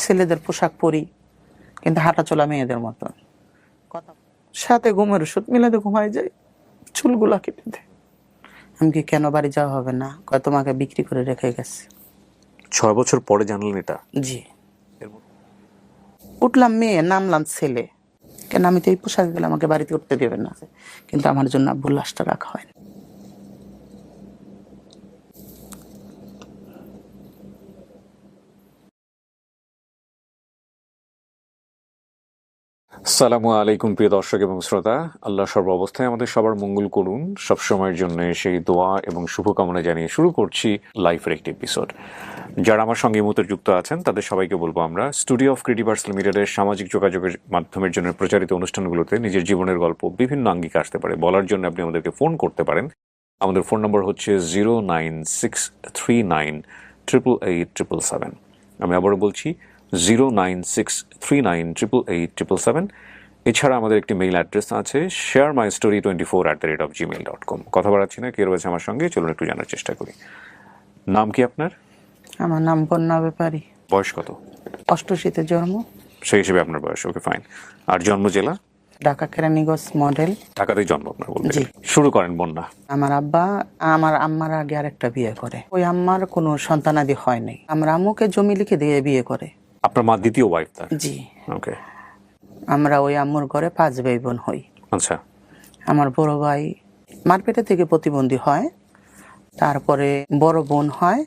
ছেলেদের পোশাক পরি, কিন্তু হাঁটা চলা মেয়েদের মতো। কথা সাথে ঘুমের ওষুধ মিলাতে ঘুমাই যায়, চুলগুলা কেটে দেয়। আমি কি কেন বাড়ি যাওয়া হবে না, কয় তোমাকে বিক্রি করে রেখে গেছে। 6 বছর পরে জানলেন এটা? জি। উঠলাম মেয়ে, নামলাম ছেলে। কেন আমি তো এই পোশাক গেলে আমাকে বাড়িতে উঠতে দেবে না, কিন্তু আমার জন্য আব্বুর লাশটা রাখা হয়নি। আসসালামু আলাইকুম প্রিয় দর্শক এবং শ্রোতা, আল্লাহ সর্ব অবস্থায় আমাদের সবার মঙ্গল করুন। সবসময়ের জন্য সেই দোয়া এবং শুভকামনা জানিয়ে শুরু করছি লাইফের একটি এপিসোড। যারা আমার সঙ্গে মুহূর্তে যুক্ত আছেন তাদের সবাইকে বলবো, আমরা স্টুডিও অফ ক্রিয়েটিভার্স লিমিটেডের সামাজিক যোগাযোগের মাধ্যমের জন্য প্রচারিত অনুষ্ঠানগুলোতে নিজের জীবনের গল্প বিভিন্ন আঙ্গিকে আসতে পারে বলার জন্য আপনি আমাদেরকে ফোন করতে পারেন। আমাদের ফোন নম্বর হচ্ছে 09639887777। আমি আবারও বলছি 09639887777। এছাড়া আমাদের একটি মেইল অ্যাড্রেস আছে sharemystory24@gmail.com। কথা বাড়াচ্ছি না, কে রয়েছে আমার সঙ্গে, চলুন একটু জানার চেষ্টা করি। নাম কি আপনার? আমার নাম বন্যা ব্যাপারী। বয়স কত? 88-তে জন্ম। সেই হিসেবে আপনার বয়স, ওকে ফাইন। আর জন্ম জেলা? ঢাকা কেরানীগঞ্জ মডেল। ঢাকাতেই জন্ম আপনার বলতে? জি। শুরু করেন বন্যা। আমার আব্বা আমার আম্মার আগে আরেকটা বিয়ে করে, ওই আম্মার কোনো সন্তানাদি হয় নাই। আমরা আম্মুকে জমি লিখে দিয়ে বিয়ে করে। আপনার মা দ্বিতীয় ওয়াইফ তার? জি। ওকে। আমরা ওই আম্মুর ঘরে 5 ভাই বোন হই। আচ্ছা। আমার বড় ভাই মারপেটে থেকে প্রতিবন্ধী হয়, তারপরে বড় বোন হয়,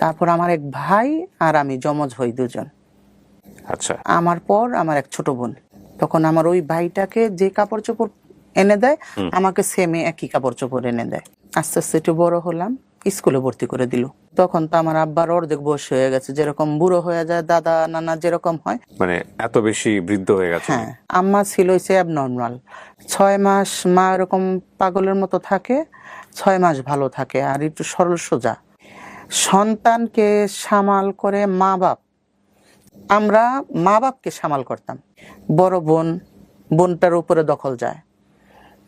তারপর আমার এক ভাই আর আমি যমজ হই দুজন। আচ্ছা। আমার পর আমার এক ছোট বোন। তখন আমার ওই ভাইটাকে যে কাপড় চোপড় এনে দেয়, আমাকে সেমে একই কাপড় চোপড় এনে দেয়। আস্তে আস্তে একটু বড় হলাম, স্কুলে ভর্তি করে দিল। তখন তো আমার আব্বার অর্ধেক বয়স হয়ে গেছে, যেরকম বুড়ো হয়ে যায় দাদা নানা যেরকম হয়, মানে এত বেশি বৃদ্ধ হয়ে গেছে? হ্যাঁ। আম্মা ছিল হচ্ছে অ্যাবনর্মাল। 6 মাস মা এরকম পাগলের মতো থাকে, 6 মাস ভালো থাকে আর একটু সরল সোজা। সন্তানকে সামাল করে মা বাপ, আমরা মা বাপকে সামাল করতাম। বড় বোনটার উপরে দখল যায়,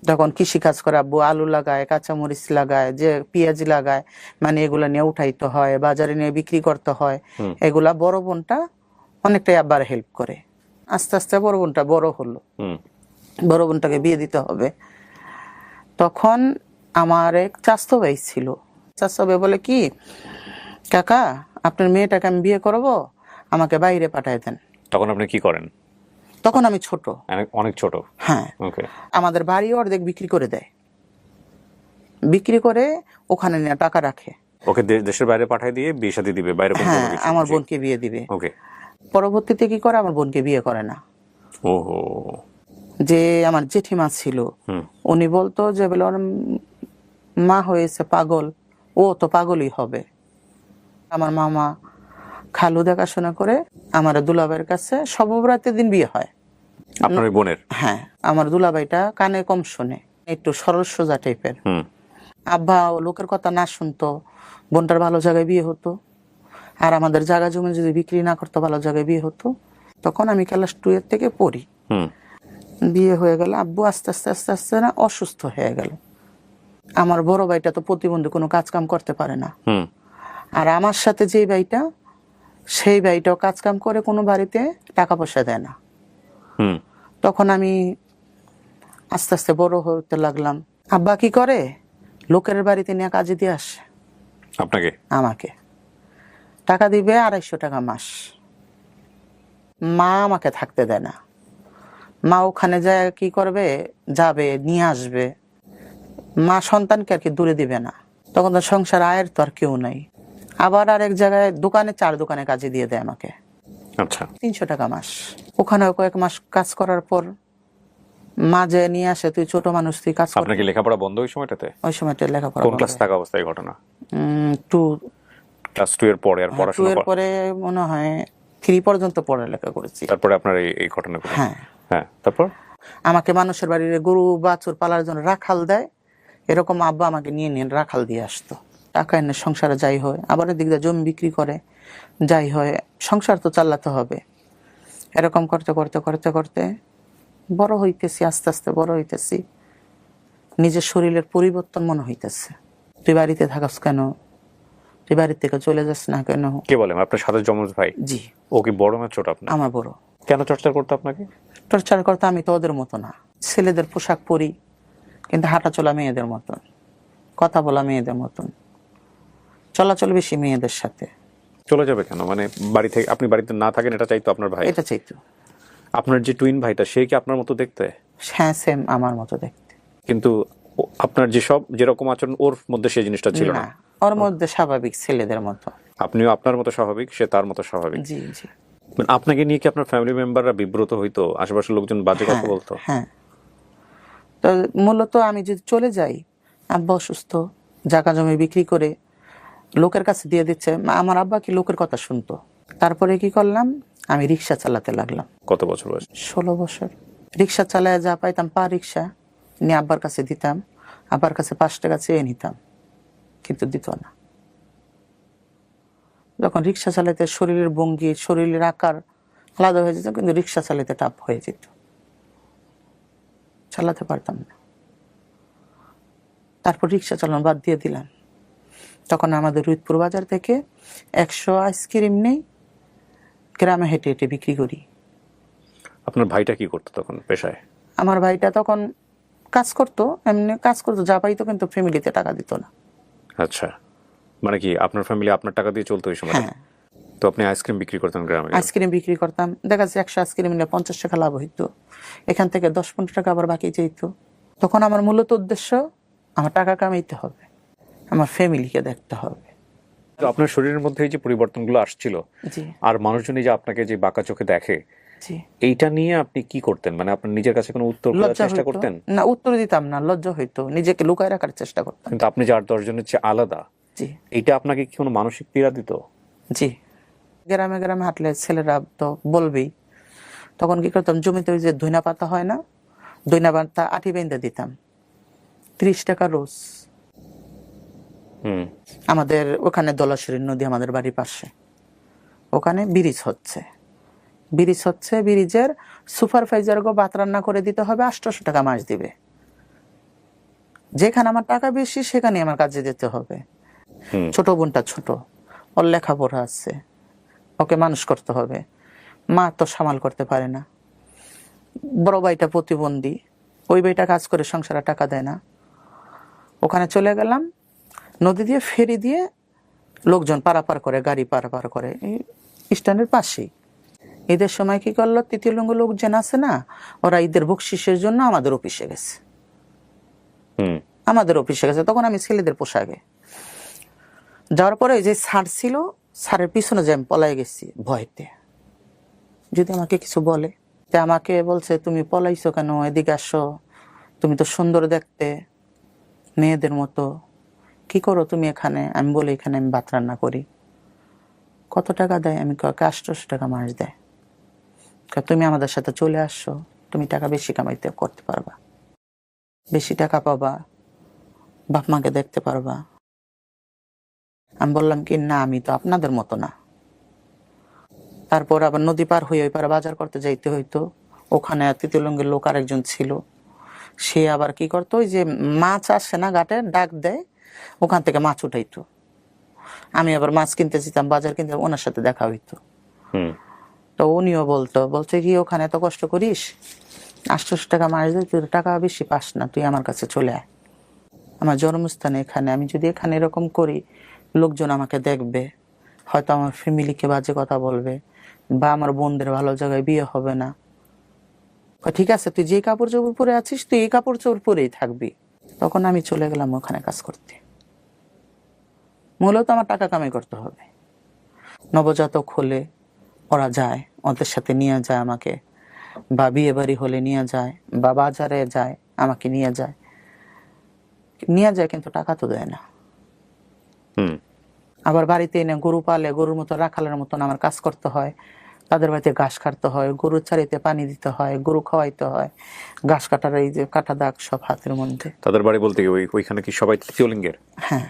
তখন কৃষি কাজ করে আব্বু আলু লাগায়, কাঁচামরিচ লাগায়, যে পেঁয়াজি লাগায়, মানে এগুলা নিয়ে উঠাইতে হয়, বাজারে নিয়ে বিক্রি করতে হয়। এগুলা বড় বোনটা অনেকটাই আব্বার হেল্প করে। আস্তে আস্তে বড় বোনটা বড় হলো, বড় বোনটাকে বিয়ে দিতে হবে। তখন আমার এক চাচতো ভাই ছিল, চাচতো ভাই বলে কি, কাকা আপনার মেয়েটাকে আমি বিয়ে করবো, আমাকে বাইরে পাঠায় দেন। তখন আপনি কি করেন? তখন আমি ছোট, অনেক ছোট। হ্যাঁ। ওকে। আমাদের বাড়ি অর্ধেক বিক্রি করে দেয়, বিক্রি করে ওখানে নিয়ে টাকা রাখে। ওকে দেশের বাইরে পাঠিয়ে দিয়ে বিয়ে শাদী দিবে বাইরে? হ্যাঁ, আমার বোনকে বিয়ে দিবে। ওকে। পরবর্তীতে কি করে, আমার বোনকে বিয়ে করে না। ওহো। যে আমার জেঠিমা ছিল, উনি বলতো যে বলে ওর মা হয়েছে পাগল, ও তো পাগলই হবে। আমার মামা খালু দেখাশোনা করে আমার দুলাভাইয়ের কাছে সবরাতের দিন বিয়ে হয়। আপনার বোনের? হ্যাঁ। আমার দুলাভাইটা কানে কম শোনে, একটু সরল সোজা টাইপের। আব্বা লোকের কথা না শুনতো, বোনটার ভালো জায়গায় বিয়ে হতো, আর আমাদের জায়গা জমি যদি বিক্রি না করতো ভালো জায়গায় বিয়ে হতো। তখন আমি ক্লাস 2 এর থেকে পড়ি, বিয়ে হয়ে গেল। আব্বু আস্তে আস্তে আস্তে আস্তে না অসুস্থ হয়ে গেল। আমার বড় ভাইটা তো প্রতিবন্ধী, কোনো কাজ কাম করতে পারে না। আর আমার সাথে যে ভাইটা, সেই ভাইটাও কাজ কাম করে, কোনো বাড়িতে টাকা পয়সা দেয় না। তখন আমি আস্তে আস্তে বড় হতে লাগলাম। আব্বা কি করে, লোকের বাড়িতে নিয়ে কাজে দিয়ে আসে। আপনাকে? আমাকে টাকা দিবে 250 টাকা মাস। মা আমাকে থাকতে দেয় না। মা ওখানে যায় কি করবে, যাবে নিয়ে আসবে। মা সন্তানকে আর কি দূরে দিবে না। তখন তো সংসার আয়ের তো আর কেউ নাই। আবার আরেক জায়গায় দোকানে, 4 দোকানে কাজে দিয়ে দেয় আমাকে। আচ্ছা। 300 টাকা মাস। ওখানে কয়েক মাস কাজ করার পর মা যে নিয়ে আসে, তুই ছোট মানুষ, তুই কাজ কর। আপনার কি লেখাপড়া বন্ধ ওই সময়টাতে? ওই সময়টা লেখাপড়া কোন ক্লাস থাকা অবস্থায় ঘটনা? 2 ক্লাস 2 এর পরে আর পড়াশোনা? 2 এর পরে মনে হয় 3 পর্যন্ত পড়ালেখা করেছি। তারপরে আপনার এই ঘটনা? হ্যাঁ। হ্যাঁ, তারপর? আমাকে মানুষের বাড়ির গরু বাছুর পালার জন্য রাখাল দেয়, এরকম আব্বা আমাকে নিয়ে নিয়ে রাখাল দিয়ে আসতো। টাকা এনে সংসারে যাই হয়, আবার এদিক দিয়ে জমি বিক্রি করে যাই হয়, সংসার তো চালাতে হবে। এরকম করতে করতে করতে করতে বড় হইতেছি, আস্তে আস্তে বড় হইতেছি। নিজের শরীরের পরিবর্তন মনে হইতেছে। তুই বাড়িতে থাকাস কেন, তুই বাড়ির থেকে চলে যাস না কেন? কে বলেন? আপনার সাথে জমজ ভাই? জি, ও কি বড় না ছোট আপনার? আমার বড়। কেন টর্চার করতো আপনাকে? টর্চার করতে আমি তো ওদের মতো না, ছেলেদের পোশাক পরি কিন্তু হাঁটা চলা মেয়েদের মতন, কথা বলা মেয়েদের মতন, চলাচল বেশি মেয়েদের সাথে। চলে যাবে কেন? মানে বাড়ি থেকে আপনি বাড়িতে না থাকেন এটা চাইতো আপনার ভাই? এটা চাইতো। আপনার যে টুইন ভাইটা সে কি আপনার মতো দেখতে? হ্যাঁ, সেম আমার মতো দেখতে। কিন্তু আপনার যেরকম আচরণ ওর মধ্যে সেই জিনিসটা ছিল না? না, ওর মধ্যে স্বাভাবিক ছেলেদের মতো। আপনিও আপনার মতো স্বাভাবিক, সে তার মতো স্বাভাবিক। জি জি। মানে আপনাকে নিয়ে কি আপনার ফ্যামিলি মেম্বাররা বিব্রত হইতো? আশেপাশের লোকজন বাজে কথা বলতো? হ্যাঁ, তো মূলত আমি যদি চলে যাই, আব্বা অসুস্থ, জায়গা জমি বিক্রি করে লোকের কাছে দিয়ে দিচ্ছে, আমার আব্বা কি লোকের কথা শুনতো। তারপরে কি করলাম, আমি রিক্সা চালাতে লাগলাম। কত বছর বয়স? 16 বছর। রিক্সা চালায় যা পাইতাম পা রিক্সা নিয়ে আব্বার কাছে দিতাম, আব্বার কাছে 5 টাকা চেয়ে নিতাম, কিন্তু দিত না। যখন রিক্সা চালাতে শরীরের ভঙ্গি, শরীরের আকার আলাদা হয়ে যেত, কিন্তু রিক্সা চালাতে টাপ হয়ে যেত, চালাতে পারতাম না। তারপর রিক্সা চালানো বাদ দিয়ে দিলাম। তখন আমাদের রুইতপুর বাজার থেকে 100 আইসক্রিম নেই, গ্রামে হেঁটে হেঁটে বিক্রি করি। আপনার ভাইটা কি করতো তখন পেশায়? আমার ভাইটা তখন কাজ করতো, এমনি কাজ করতো, যা পাইতো, কিন্তু ফ্যামিলিতে টাকা দিত না। আচ্ছা, মানে কি আপনার ফ্যামিলি আপনার টাকা দিয়ে চলতো ওই সময়? হ্যাঁ, তো আপনি আইসক্রিম বিক্রি করতেন গ্রামে? আইসক্রিম বিক্রি করতাম, দেখা যাচ্ছে 100 আইসক্রিম নিলে 50 টাকা লাভ হইতো, এখান থেকে 10-15 টাকা আবার বাকি যেত। তখন আমার মূলত উদ্দেশ্য, আমার টাকা কামাইতে হবে, আমার ফ্যামিলিকে দেখতে হবে। তো আপনার শরীরের মধ্যে এই যে পরিবর্তনগুলো আসছিল, জি আর মানুষজন এই যে আপনাকে যে বাঁকা চোখে দেখে, জি। এইটা নিয়ে আপনি কি করতেন? মানে আপনার নিজের কাছে কোনো উত্তর খোঁজার লজ্জা চেষ্টা হইতো করতেন? না, উত্তর দিতাম না, লজ্জা হইতো, নিজেকে লুকায় রাখার চেষ্টা করতাম। কিন্তু আপনি যে 8-10 জনের চেয়ে আলাদা, জি এইটা আপনাকে কি কোনো মানসিক পীড়া দিত? জি। গ্রামে গ্রামে হাঁটলে ছেলেরা তো বলবেই। তখন কি করতাম, জমিতে ওই যে ধইনা পাতা হয় না, ধইনা পাতা আটি বেঁধে দিতাম, 30 টাকা রোজ। আমাদের ওখানে দলাশরী নদী, আমাদের বাড়ির পাশে, ওখানে ব্রিজ হচ্ছে, ব্রিজের সুপারভাইজার গো ভাত রান্না করে দিতে হবে, 800 টাকা মাস দিবে। যেখানে আমার টাকা বেশি সেখানে আমার কাজে যেতে হবে। ছোট বোনটা ছোট, ওর লেখাপড়া আছে, ওকে মানুষ করতে হবে, মা তো সামাল করতে পারে না। বড় ভাইটা প্রতিবন্ধী, ওই ভাইটা কাজ করে সংসারে টাকা দেয় না। ওখানে চলে গেলাম, নদী দিয়ে ফেরি দিয়ে লোকজন পারাপার করে, গাড়ি পারাপার করে এই স্ট্যান্ডের পাশেই। ঈদের সময় কি করলো, তৃতীয় লিঙ্গ লোকজন আছে না, ওরা ঈদের বকশিসের জন্য আমাদের অফিসে গেছে, তখন আমি ছেলেদের পোশাকে যাওয়ার পরে যে স্যার ছিল, স্যারের পিছনে যে আমি পলাই গেছি ভয়তে, যদি আমাকে কিছু বলে। তা আমাকে বলছে, তুমি পলাইছো কেন, এদিকে আসো, তুমি তো সুন্দর দেখতে, মেয়েদের মতো, কি করো তুমি এখানে? আমি বলি, এখানে আমি ভাত রান্না করি। কত টাকা দেয়? আমি 800 টাকা মাস দেয়। তুমি আমাদের সাথে চলে আসছো, তুমি টাকা বেশি কামাইতে করতে পারবা, বেশি টাকা পাবা, বাপ মাকে দেখতে পারবা। আমি বললাম কি, না, আমি তো আপনাদের মতো না। তারপর আবার নদী পার হয়ে ওই পারে বাজার করতে যাইতে হইতো। ওখানে তৃতীয় লিঙ্গের লোক আরেকজন ছিল, সে আবার কি করতো, ওই যে মাছ আসে না ঘাটে, ডাক দেয়, ওখান থেকে মাছ উঠাইতো। আমি আবার মাছ কিনতে যেতাম, বাজার কিনতে, ওনার সাথে দেখা হইতো। তো উনিও বলছে কি, ওখানে এত কষ্ট করিস, 800 টাকা মাস দেয়, তুই টাকা বেশি পাস না, তুই আমার কাছে চলে আয়, আমার জন্মস্থানে এখানে। আমি যদি এখানে এরকম করি, লোকজন আমাকে দেখবে, হয়তো আমার ফ্যামিলিকে বাজে কথা বলবে, বা আমার বোনদের ভালো জায়গায় বিয়ে হবে না। ঠিক আছে, তুই যে কাপড় চোপড় পরে আছিস, তুই এই কাপড় চোপড় পরেই থাকবি। তখন আমি চলে গেলাম ওখানে কাজ করতে। মূলত আমার টাকা কামাই করতে হবে। নবজাতক হলে ওরা যায়, ওদের সাথে নিয়ে যায় আমাকে, বা বিয়ে বাড়ি হলে নিয়ে যায়, বা বাজারে যায় আমাকে নিয়ে যায়, কিন্তু টাকা তো দেয় না। আবার বাড়িতে এনে গরু পালে, গরুর মতো রাখালের মতন আমার কাজ করতে হয়, তাদের বাড়িতে ঘাস কাটতে হয়, গরুর চারিতে পানি দিতে হয়, গরু খাওয়াইতে হয়, ঘাস কাটার এই যে কাটা দাগ সব হাতের মধ্যে। তাদের বাড়ি বলতে কি ওইখানে কি সবাই তৃতীয় লিঙ্গের? হ্যাঁ।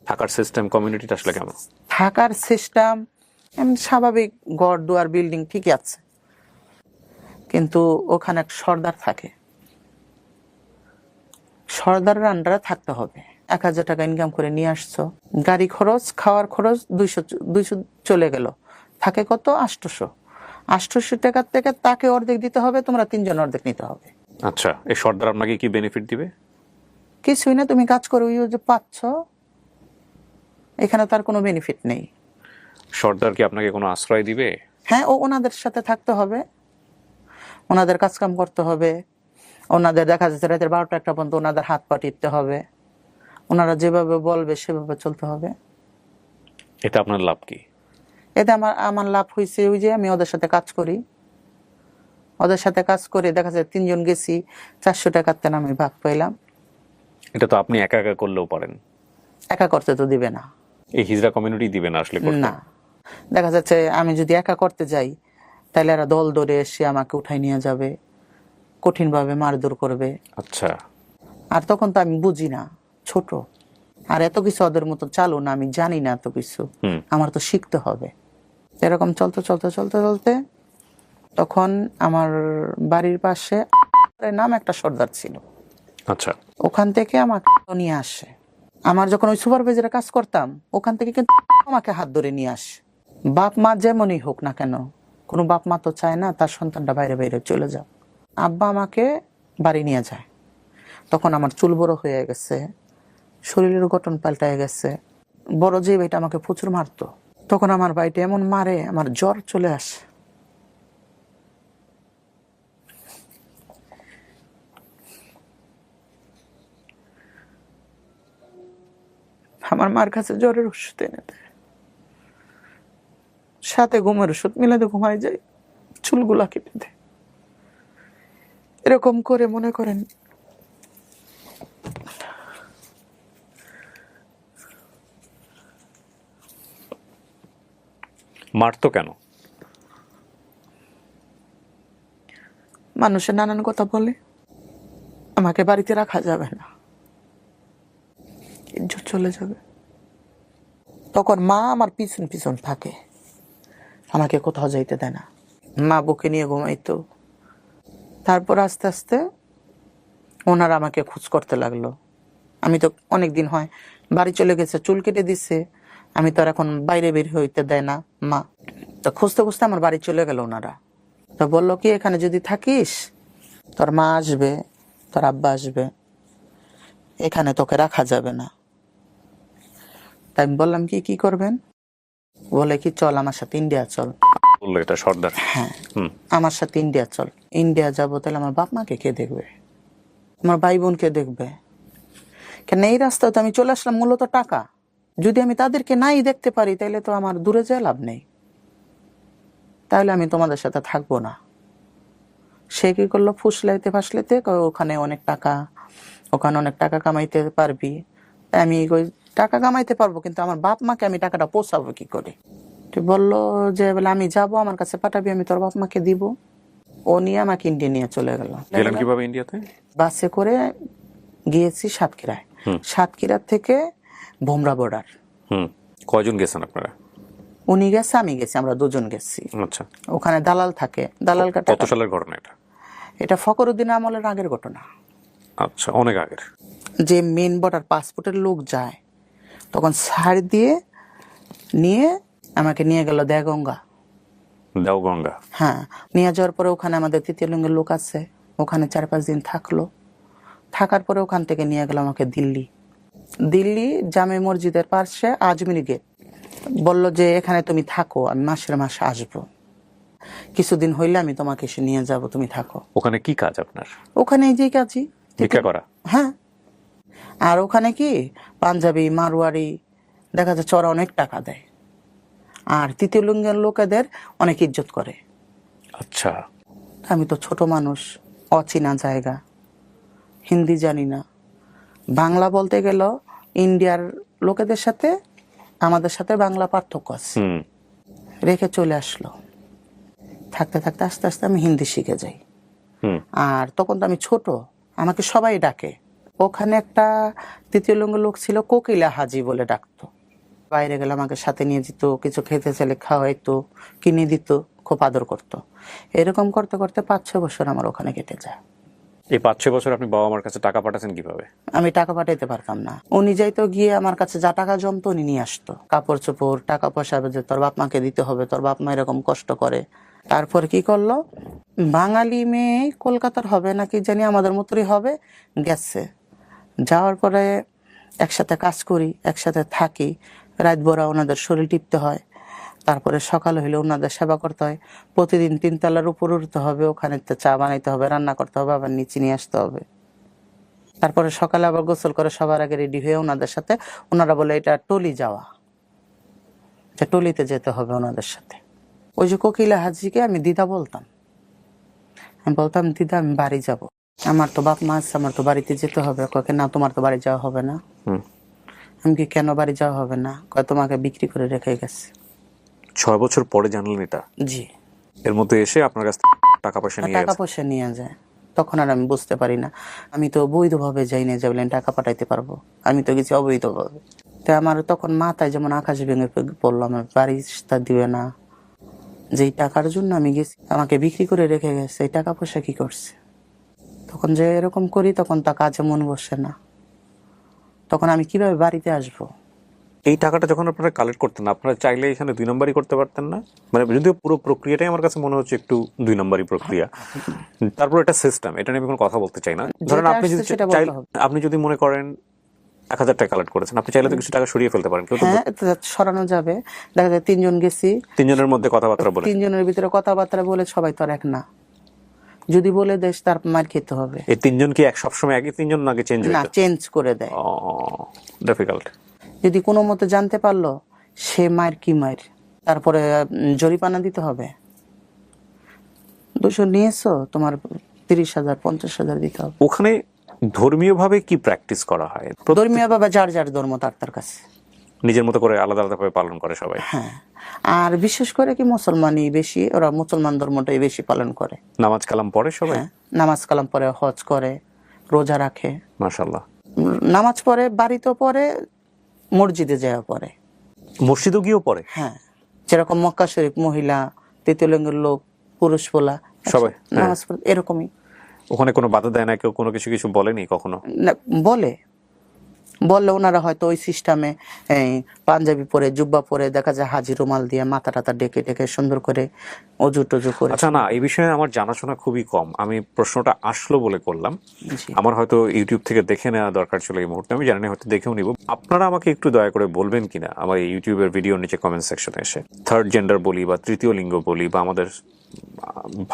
থাকার সিস্টেম, কমিউনিটিটা আসলে কেমন? থাকার সিস্টেম স্বাভাবিক, ঘর দুয়ার বিল্ডিং ঠিকই আছে, কিন্তু ওখানে এক সর্দার থাকে, সর্দারের আন্ডারে থাকতে হবে। 1,000 টাকা ইনকাম করে নিয়ে আসছো, গাড়ি খরচ খাওয়ার খরচ 200 চলে গেল, থাকে কত 800 টাকার থেকে তাকে অর্ধেক দিতে হবে, তোমরা 3 জন অর্ধেক নিতে হবে। আচ্ছা, এই সর্দার আপনাকে কি বেনিফিট দিবে? কিছুই না, তুমি কাজ করে ওই যে পাচ্ছ, এখানে তার কোনো বেনিফিট নেই। সর্দার কি আপনাকে কোনো আশ্রয় দিবে? হ্যাঁ, ওনাদের সাথে থাকতে হবে, ওনাদের কাজকাম করতে হবে, ওনাদের দেখা যাচ্ছে রাতের 12টা 1টা পর্যন্ত ওনাদের হাত পা টিপতে হবে, ওনারা যেভাবে বলবে সেভাবে চলতে হবে। এটা আপনার লাভ কি? এতে আমার লাভ হয়েছে ওই যে আমি ওদের সাথে কাজ করি, ওদের সাথে কাজ করে দেখা যায় 3 জন গেছি, 400 টাকার তেন আমি ভাগ পাইলাম। এটা তো আপনি একা একা করলেও পারেন। একা করতে তো দিবে না। এই হিজড়া কমিউনিটি দিবে না আসলে করতে? না, দেখা যাচ্ছে আমি যদি একা করতে যাই তাহলে এরা দল ধরে এসে আমাকে উঠাই নিয়ে যাবে, কঠিনভাবে মারধর করবে। আচ্ছা। আর তখন তো আমি বুঝি না, ছোট, আর এত কিছু ওদের মতো চালু না, আমি জানি না এত কিছু, আমার তো শিখতে হবে। এরকম চলতে চলতে চলতে চলতে তখন আমার বাড়ির পাশে নাম একটা সর্দার ছিল। আচ্ছা। ওখান থেকে আমাকে নিয়ে আসে। আমার যখন ওই সুপারভাইজারে কাজ করতাম ওখান থেকে কিন্তু আমাকে হাত ধরে নিয়ে আসে। বাপ মা যেমনই হোক না কেন, কোনো বাপ মা তো চায় না তার সন্তানটা বাইরে বাইরে চলে যাক। আব্বা আমাকে বাড়ি নিয়ে যায়। তখন আমার চুল বড় হয়ে গেছে, শরীরের গঠন পাল্টায় গেছে। বড় যে ভাইটা আমাকে প্রচুর মারতো, তখন আমার ভাইটা এমন মারে আমার জ্বর চলে আসে। আমার মার কাছে জ্বরের ওষুধ এনে দেয়, সাথে ঘুমের ওষুধ মিলাতে ঘুমায় যায়, চুলগুলা কেটে দেয়। এরকম করে মনে করেন মারতো কেন? মানুষের নানান কথা বলে, আমাকে বাড়িতে রাখা যাবে না, ইজ্জত চলে যাবে। তখন মা আমার পিছন পিছন থাকে, আমাকে কোথাও যাইতে দেয় না, মা বুকে নিয়ে ঘুমাইতো। তারপর আস্তে আস্তে ওনারা আমাকে খোঁজ করতে লাগলো। আমি তো অনেকদিন হয় বাড়ি চলে গেছে, চুল কেটে দিছে, আমি তো আর এখন বাইরে বের হইতে দেয় না মা। তো খুঁজতে খুঁজতে আমার বাড়ি চলে গেল ওনারা। তো বললো কি, এখানে যদি থাকিস তোর মা আসবে, তোর আব্বা আসবে, এখানে তোকে রাখা যাবে না। তাই আমি বললাম কি করবেন? বলে কি, চল আমার সাথে ইন্ডিয়া চল। বললো এটা সর্দার? হ্যাঁ, আমার সাথে ইন্ডিয়া চল। ইন্ডিয়া যাবো, তাহলে আমার বাপ মাকে কে দেখবে, আমার ভাই বোন কে দেখবে? কেন এই রাস্তায় তো আমি চলে আসলাম মূলত টাকা, যদি আমি তাদেরকে নাই দেখতে পারি তাহলে তো আমার দূরে যেয়ে লাভ নেই, তাহলে আমি তোমাদের সাথে থাকবো না। সে কি করলো, ফুসলাইতে ফাসলাইতে ওখানে অনেক টাকা, ওখানে অনেক টাকা কামাইতে পারবি। আমি ওই টাকা কামাইতে পারবো, কিন্তু আমার বাপ মাকে আমি টাকাটা পৌঁছাবো কি করে? বললো যে বলে আমি যাবো, আমার কাছে পাঠাবি, আমি তোর বাপ মাকে দিব। ও নিয়ে আমাকে ইন্ডিয়া নিয়ে চলে গেল। গেলেন কিভাবে ইন্ডিয়াতে? বাসে করে গিয়েছি সাতক্ষীরায়, সাতক্ষীরা থেকে ভোমরা বর্ডার। কয়জন গেছেন আপনারা? উনি গেছে, আমি গেছি, আমরা 2 জন গেছি। আচ্ছা। ওখানে দালাল থাকে, দালাল কাটা। কত সালের ঘটনা এটা? এটা ফখরুদ্দিন আমলের আগের ঘটনা। আচ্ছা, অনেক আগের। যে মেন বর্ডার পাসপোর্টের লোক যায়, তখন ছাড় দিয়ে নিয়ে আমাকে নিয়ে গেল দেওগঙ্গা। দেওগঙ্গা? হ্যাঁ, নিয়ে যাওয়ার পরে ওখানে আমাদের তৃতীয় লিঙ্গের লোক আছে, ওখানে 4-5 দিন থাকলো। থাকার পরে ওখান থেকে নিয়ে গেল আমাকে দিল্লি। দিল্লি জামে মসজিদের পাশে আজমির গেট। বলল যে এখানে তুমি থাকো, আমি মাসের মাসে আসবো, কিছুদিন হইলে আমি তোমাকে এসে নিয়ে যাব, তুমি থাকো। ওখানে কি কাজ আপনার? ওখানে যে কাজই, ভিক্ষা করা? হ্যাঁ। আর ওখানে কি পাঞ্জাবি মারোয়ারি দেখা যাচ্ছে ওরা অনেক টাকা দেয়, আর তৃতীয় লিঙ্গের লোকেদের অনেক ইজ্জত করে। আচ্ছা। আমি তো ছোট মানুষ, অচেনা জায়গা, হিন্দি জানি না, বাংলা বলতে গেল ইন্ডিয়ার লোকেদের সাথে আমাদের সাথে বাংলা পার্থক্য আছে। রেখে চলে আসলো। থাকতে থাকতে আস্তে আস্তে আমি হিন্দি শিখে যাই। আর তখন তো আমি ছোট, আমাকে সবাই ডাকে। ওখানে একটা তৃতীয় লিঙ্গের লোক ছিল, কোকিলা হাজি বলে ডাকতো। বাইরে গেলে আমাকে সাথে নিয়ে যেত, কিছু খেতে চাইলে খাওয়াইতো, কিনে দিত, খুব আদর করতো। এরকম করতে করতে 5-6 বছর আমার ওখানে কেটে যায়। এই 5-6 বছর আপনি বাবা মার কাছে টাকা পাঠাচ্ছেন কিভাবে? আমি টাকা পাঠাইতে পারতাম না। উনি যাইতো গিয়ে আমার কাছে যা টাকা জমতো উনি নিয়ে আসতো, কাপড় চোপড়, টাকা পয়সা, যে তোর বাপ মাকে দিতে হবে, তোর বাপ মা এরকম কষ্ট করে। তারপর কি করলো, বাঙালি মেয়ে কলকাতার হবে নাকি জানি, আমাদের মতোই হবে, গেছে। যাওয়ার পরে একসাথে কাজ করি, একসাথে থাকি, রাত ভরা ওনাদের শরীর টিপতে হয়, তারপরে সকাল হইলে ওনাদের সেবা করতে হয়, প্রতিদিন 3 তলার উপর উঠতে হবে, ওখানে চা বানাইতে হবে, রান্না করতে হবে, আবার নিচে নিয়ে আসতে হবে। তারপরে সকালে আবার গোসল করে সবার আগে রেডি হয়ে ওনাদের সাথে, ওনারা বলে এটা টলি যাওয়া, যে টলিতে যেতে হবে ওনাদের সাথে। ওই যে কোকিলা হাজিকে আমি দিদা বলতাম, আমি বলতাম দিদা আমি বাড়ি যাব, আমার তো বাপ মা আছে, আমার তো বাড়িতে যেতে হবে। কয়ে না, তোমার তো বাড়ি যাওয়া হবে না। আমি কি, কেন বাড়ি যাওয়া হবে না? কয় তোমাকে বিক্রি করে রেখে গেছে। 6 বছর পরে জানলেন এটা? জি। এর মধ্যে এসে আপনার কাছ থেকে টাকা পয়সা নিয়ে টাকা গেছে? পয়সা নিয়ে যায়। তখন আর আমি বুঝতে পারি না, আমি তো বৈধভাবে যাই না যে বলেন টাকা পাঠাইতে পারবো, আমি তো গেছি অবৈধভাবে। তো আমার তখন মাথায় যেমন আকাশ ভেঙে পড়লো, আমার বাড়ি তা দিবে না, যেই টাকার জন্য আমি গেছি, আমাকে বিক্রি করে রেখে গেছে, এই টাকা পয়সা কি করছে? তখন যে এরকম করি, তখন তা কাজে মন বসে না, তখন আমি কিভাবে বাড়িতে আসবো? এই টাকাটা যখন আপনারা কালেক্ট করতেন, আপনারা চাইলে এখানে 2 নম্বরই করতে পারতেন না? মানে যদিও পুরো প্রক্রিয়াটাই আমার কাছে মনে হচ্ছে একটু 2 নম্বরই প্রক্রিয়া। তারপর এটা সিস্টেম, এটা নিয়ে আমি কোনো কথা বলতে চাই না। ধরেন আপনি যদি আপনি যদি মনে করেন 1000 টাকা কালেক্ট করেছেন, আপনি চাইলে তো কিছু টাকা সরিয়ে ফেলতে পারেন। কেউ তো হ্যাঁ, সরানো যাবে। দেখা যায় 3 জন গেছি, 3 জনের মধ্যে কথাবার্তা বলে, 3 জনের ভিতরে কথাবার্তা বলে, সবাই তো আর এক না, যদি বলে দেশ তার মার খেতে হবে। এই 3 জন কি সবসময় একই 3 জন নাকি চেঞ্জ না, হইতো? চেঞ্জ করে দেয়। ডিফিকাল্ট। যদি কোনো মতে জানতে পারলো সে মায়ের কি মায়ের, তারপরে জরিমানা দিতে হবে। 200 নিয়েছো, তোমার 30,000 50,000 দিতে হবে। ওখানে ধর্মীয় ভাবে কি প্র্যাকটিস করা হয়? ধর্মীয় বাবা যার যার ধর্ম তার কাছে নিজের মতো করে আলাদা আলাদা ভাবে পালন করে সবাই। হ্যাঁ, আর বিশেষ করে কি মুসলমানই বেশি, ওরা মুসলমান ধর্মটাই বেশি পালন করে। নামাজ কালাম পড়ে সবাই? হ্যাঁ, নামাজ কালাম পড়ে, হজ করে, রোজা রাখে। মাশাআল্লাহ। নামাজ পড়ে, বাড়িতেও পড়ে, মসজিদে যাওয়া পড়ে, মসজিদও গিয়েও পড়ে। হ্যাঁ, যেরকম মক্কা শরীফ মহিলা, তৃতীয় লিঙ্গের লোক, পুরুষ পোলা সবাই নামাজ পড়ে, এরকমই। ওখানে কোনো বাধা দেয় না কেউ? কোনো কিছু কিছু বলেনি কখনো? বললে ওনারা হয়তো ওই সিস্টেমে পাঞ্জাবি পরে, জুব্বা পরে, দেখা যায় হাজি রুমাল দিয়ে মাথা টাথা ডেকে ডেকে সুন্দর করে অজু টজু করে। আচ্ছা, না, এই বিষয়ে আমার জানাশোনা খুবই কম, আমি প্রশ্নটা আসলো বলে করলাম। আমার হয়তো ইউটিউব থেকে দেখে নেওয়া দরকার ছিল এই মুহূর্তে, আমি জানি না, হয়তো দেখেও নিব। আপনারা আমাকে একটু দয়া করে বলবেন কিনা আমার এই ইউটিউবের ভিডিওর নিচে কমেন্ট সেকশনে এসে, থার্ড জেন্ডার বলি বা তৃতীয় লিঙ্গ বলি বা আমাদের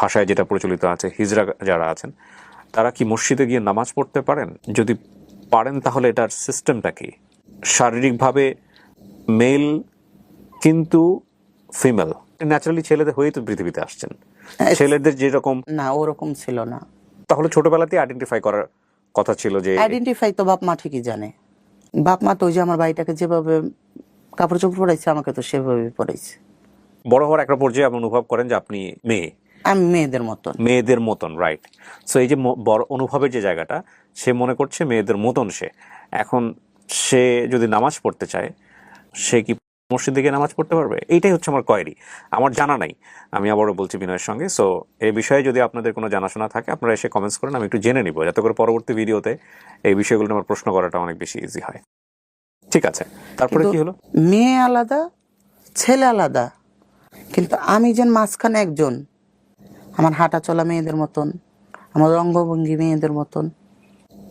ভাষায় যেটা প্রচলিত আছে, হিজড়া যারা আছেন, তারা কি মসজিদে গিয়ে নামাজ পড়তে পারেন? যদি পারেন তাহলে এটার সিস্টেমটা কি? শারীরিকভাবে মেল কিন্তু ফিমেল, ন্যাচারালি ছেলেদের হয়েই তো পৃথিবীতে আসছেন, ছেলেদের যেরকম না, ওরকম ছিল না। তাহলে ছোটবেলাতেই আইডেন্টিফাই করার কথা ছিল যে, আইডেন্টিফাই তো বাপ মা ঠিকই জানে। বাপ মা তো ওই যে আমার ভাইটাকে যেভাবে কাপড় চোপড় পরাইছে, আমাকে তো সেভাবে পরাইছে। বড় হওয়ার একটা পর্যায়ে আপনি অনুভব করেন যে আপনি মেয়ে, আমি মেয়েদের মতন, রাইট। সো এই যে বড় অনুভবের যে জায়গাটা, সে মনে করছে মেয়েদের মতন সে। এখন সে যদি নামাজ পড়তে চায়, সে কি মসজিদে গিয়ে নামাজ পড়তে পারবে? এইটাই হচ্ছে আমার কোয়েরি, আমার জানা নাই। আমি আবারও বলছি বিনয়ের সঙ্গে। সো এই বিষয়ে যদি আপনাদের কোনো জানাশোনা থাকে, আপনারা এসে কমেন্টস করেন, আমি একটু জেনে নিব, যাতে করে পরবর্তী ভিডিওতে এই বিষয়গুলো আমার প্রশ্ন করাটা অনেক বেশি ইজি হয়। ঠিক আছে, তারপরে কি হলো? মেয়ে আলাদা, ছেলে আলাদা, কিন্তু আমি যেন মাঝখানে একজন। আমার হাঁটা চলা মেয়েদের মতন, আমার অঙ্গভঙ্গি মেয়েদের মতন,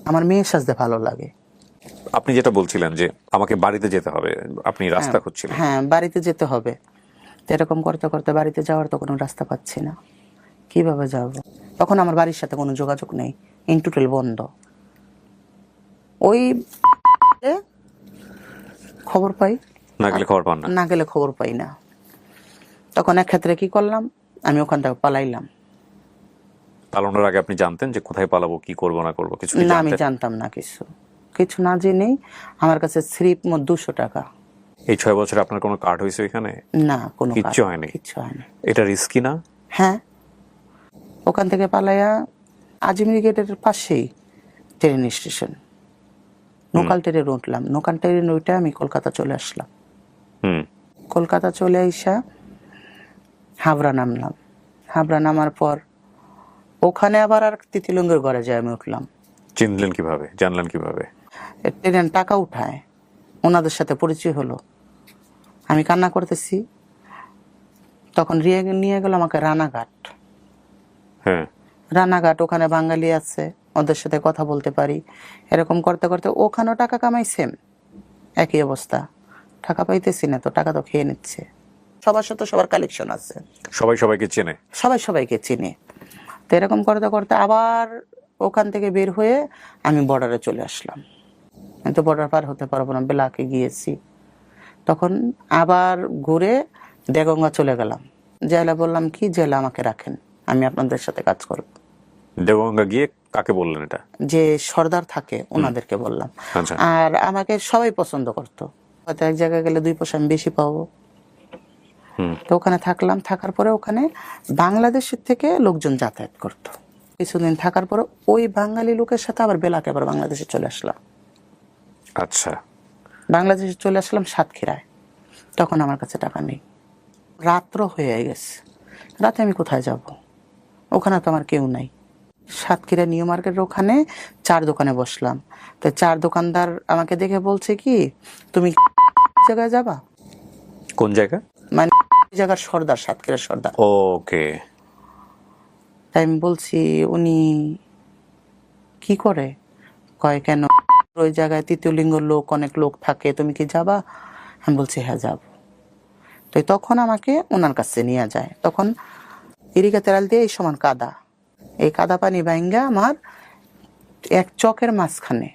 আমার মেয়ে সাজতে ভালো লাগে। আপনি যেটা বলছিলেন যে আমাকে বাড়িতে যেতে হবে, আপনি রাস্তা খুঁজছিলেন। হ্যাঁ, বাড়িতে যেতে হবে। এরকম করতে করতে বাড়িতে যাওয়ার তো কোনো রাস্তা পাচ্ছি না, কিভাবে যাব? তখন আমার বাড়ির সাথে কোনো যোগাযোগ নেই, ইনটোটাল বন্ধ। ওই খবর পাই, না গেলে খবর পান না? না গেলে খবর পাই না। তখন এক ক্ষেত্রে কি করলাম, আমি ওখান থেকে পালাইলাম। পালানোর আগে আপনি জানতেন যে কোথায় পালাবো, কি করব না করব? কিছু না, আমি জানতাম না, কিছু না জেনেই আমার কাছে স্লিপ 200 টাকা। এই 6 বছরে আপনার কোনো কার্ড হয়েছে এখানে? না, কোনো কিচ্ছু হয়নি। হয়নি। এটা রিস্কি না? হ্যাঁ, ওখান থেকে পালাইয়া আজমিরি গেটের পাশেই ট্রেন স্টেশন, লোকাল ট্রেনে উঠলাম। লোকাল ট্রেনে উঠে আমি কলকাতা চলে আসলাম। কলকাতা চলে আইসা হাবড়া নামলাম। হাবড়া নামার পর ওখানে আবার আর তিতিলুঙ্গের ঘরে যাই আমি উঠলাম। চিনলেন কিভাবে, জানলেন কিভাবে? ট্রেন টাকা উঠায়, ওনাদের সাথে পরিচয় হলো। আমি কান্না করতেছি, তখন নিয়ে গেল আমাকে রানাঘাট। হ্যাঁ। রানাঘাট, ওখানে বাঙালি আছে, ওদের সাথে কথা বলতে পারি। এরকম করতে করতে ওখানেও টাকা কামাই, সেম একই অবস্থা। টাকা পাইতেছি না, তো টাকা তো খেয়ে নিচ্ছে। সবার সাথে সবার কালেকশন আছে, সবাই সবাইকে চেনে। সবাই সবাইকে চিনে। তো এরকম করতে করতে আবার ওখান থেকে বের হয়ে আমি বর্ডারে চলে আসলাম। আমি তো বর্ডার পার হতে পারবো না, বেলাকে গিয়েছি। তখন আবার ঘুরে দেগঙ্গা চলে গেলাম। জেলা বললাম কি, জেলা আমাকে রাখেন, আমি আপনাদের সাথে কাজ করব। দেবগঙ্গা গিয়ে কাকে বললেন এটা? যে সর্দার থাকে ওনাদেরকে বললাম। আচ্ছা। আর আমাকে সবাই পছন্দ করতো, হয়তো এক জায়গায় গেলে 2 পয়সা আমি বেশি পাবো। তো ওখানে থাকলাম, থাকার পরে ওখানে বাংলাদেশের থেকে লোকজন যাতায়াত করতো। কিছুদিন থাকার পরে ওই বাঙালি লোকের সাথে আবার বেলাকে আবার বাংলাদেশে চলে আসলাম। আচ্ছা। বাংলাদেশে চলে আসলাম সাতক্ষীরায়। তখন আমার কাছে টাকা নেই, রাত্র হয়ে গেছে। রাতে আমি কোথায় যাব? ওখানে তো আমার কেউ নাই। সাতক্ষীরা নিউ মার্কেটের ওখানে 4 দোকানে বসলাম। তো 4 দোকানদার আমাকে দেখে বলছে কি, তুমি জায়গায় যাবা? কোন জায়গা? মানে জায়গার সর্দার, সাতক্ষীরার সর্দার। ওকে। তাই আমি বলছি, উনি কি করে? কয় কেন, ওই জায়গায় তৃতীয় লিঙ্গর লোক, অনেক লোক থাকে, তুমি কি যাবা? আমি বলছি হ্যাঁ যাব। তো তখন আমাকে ওনার কাছে নিয়ে যায়। তখন ইরিকা তেরাল দিয়ে এই সমান কাদা, এই কাদা পানি ভাঙ্গা আমার এক চকের মাঝখানে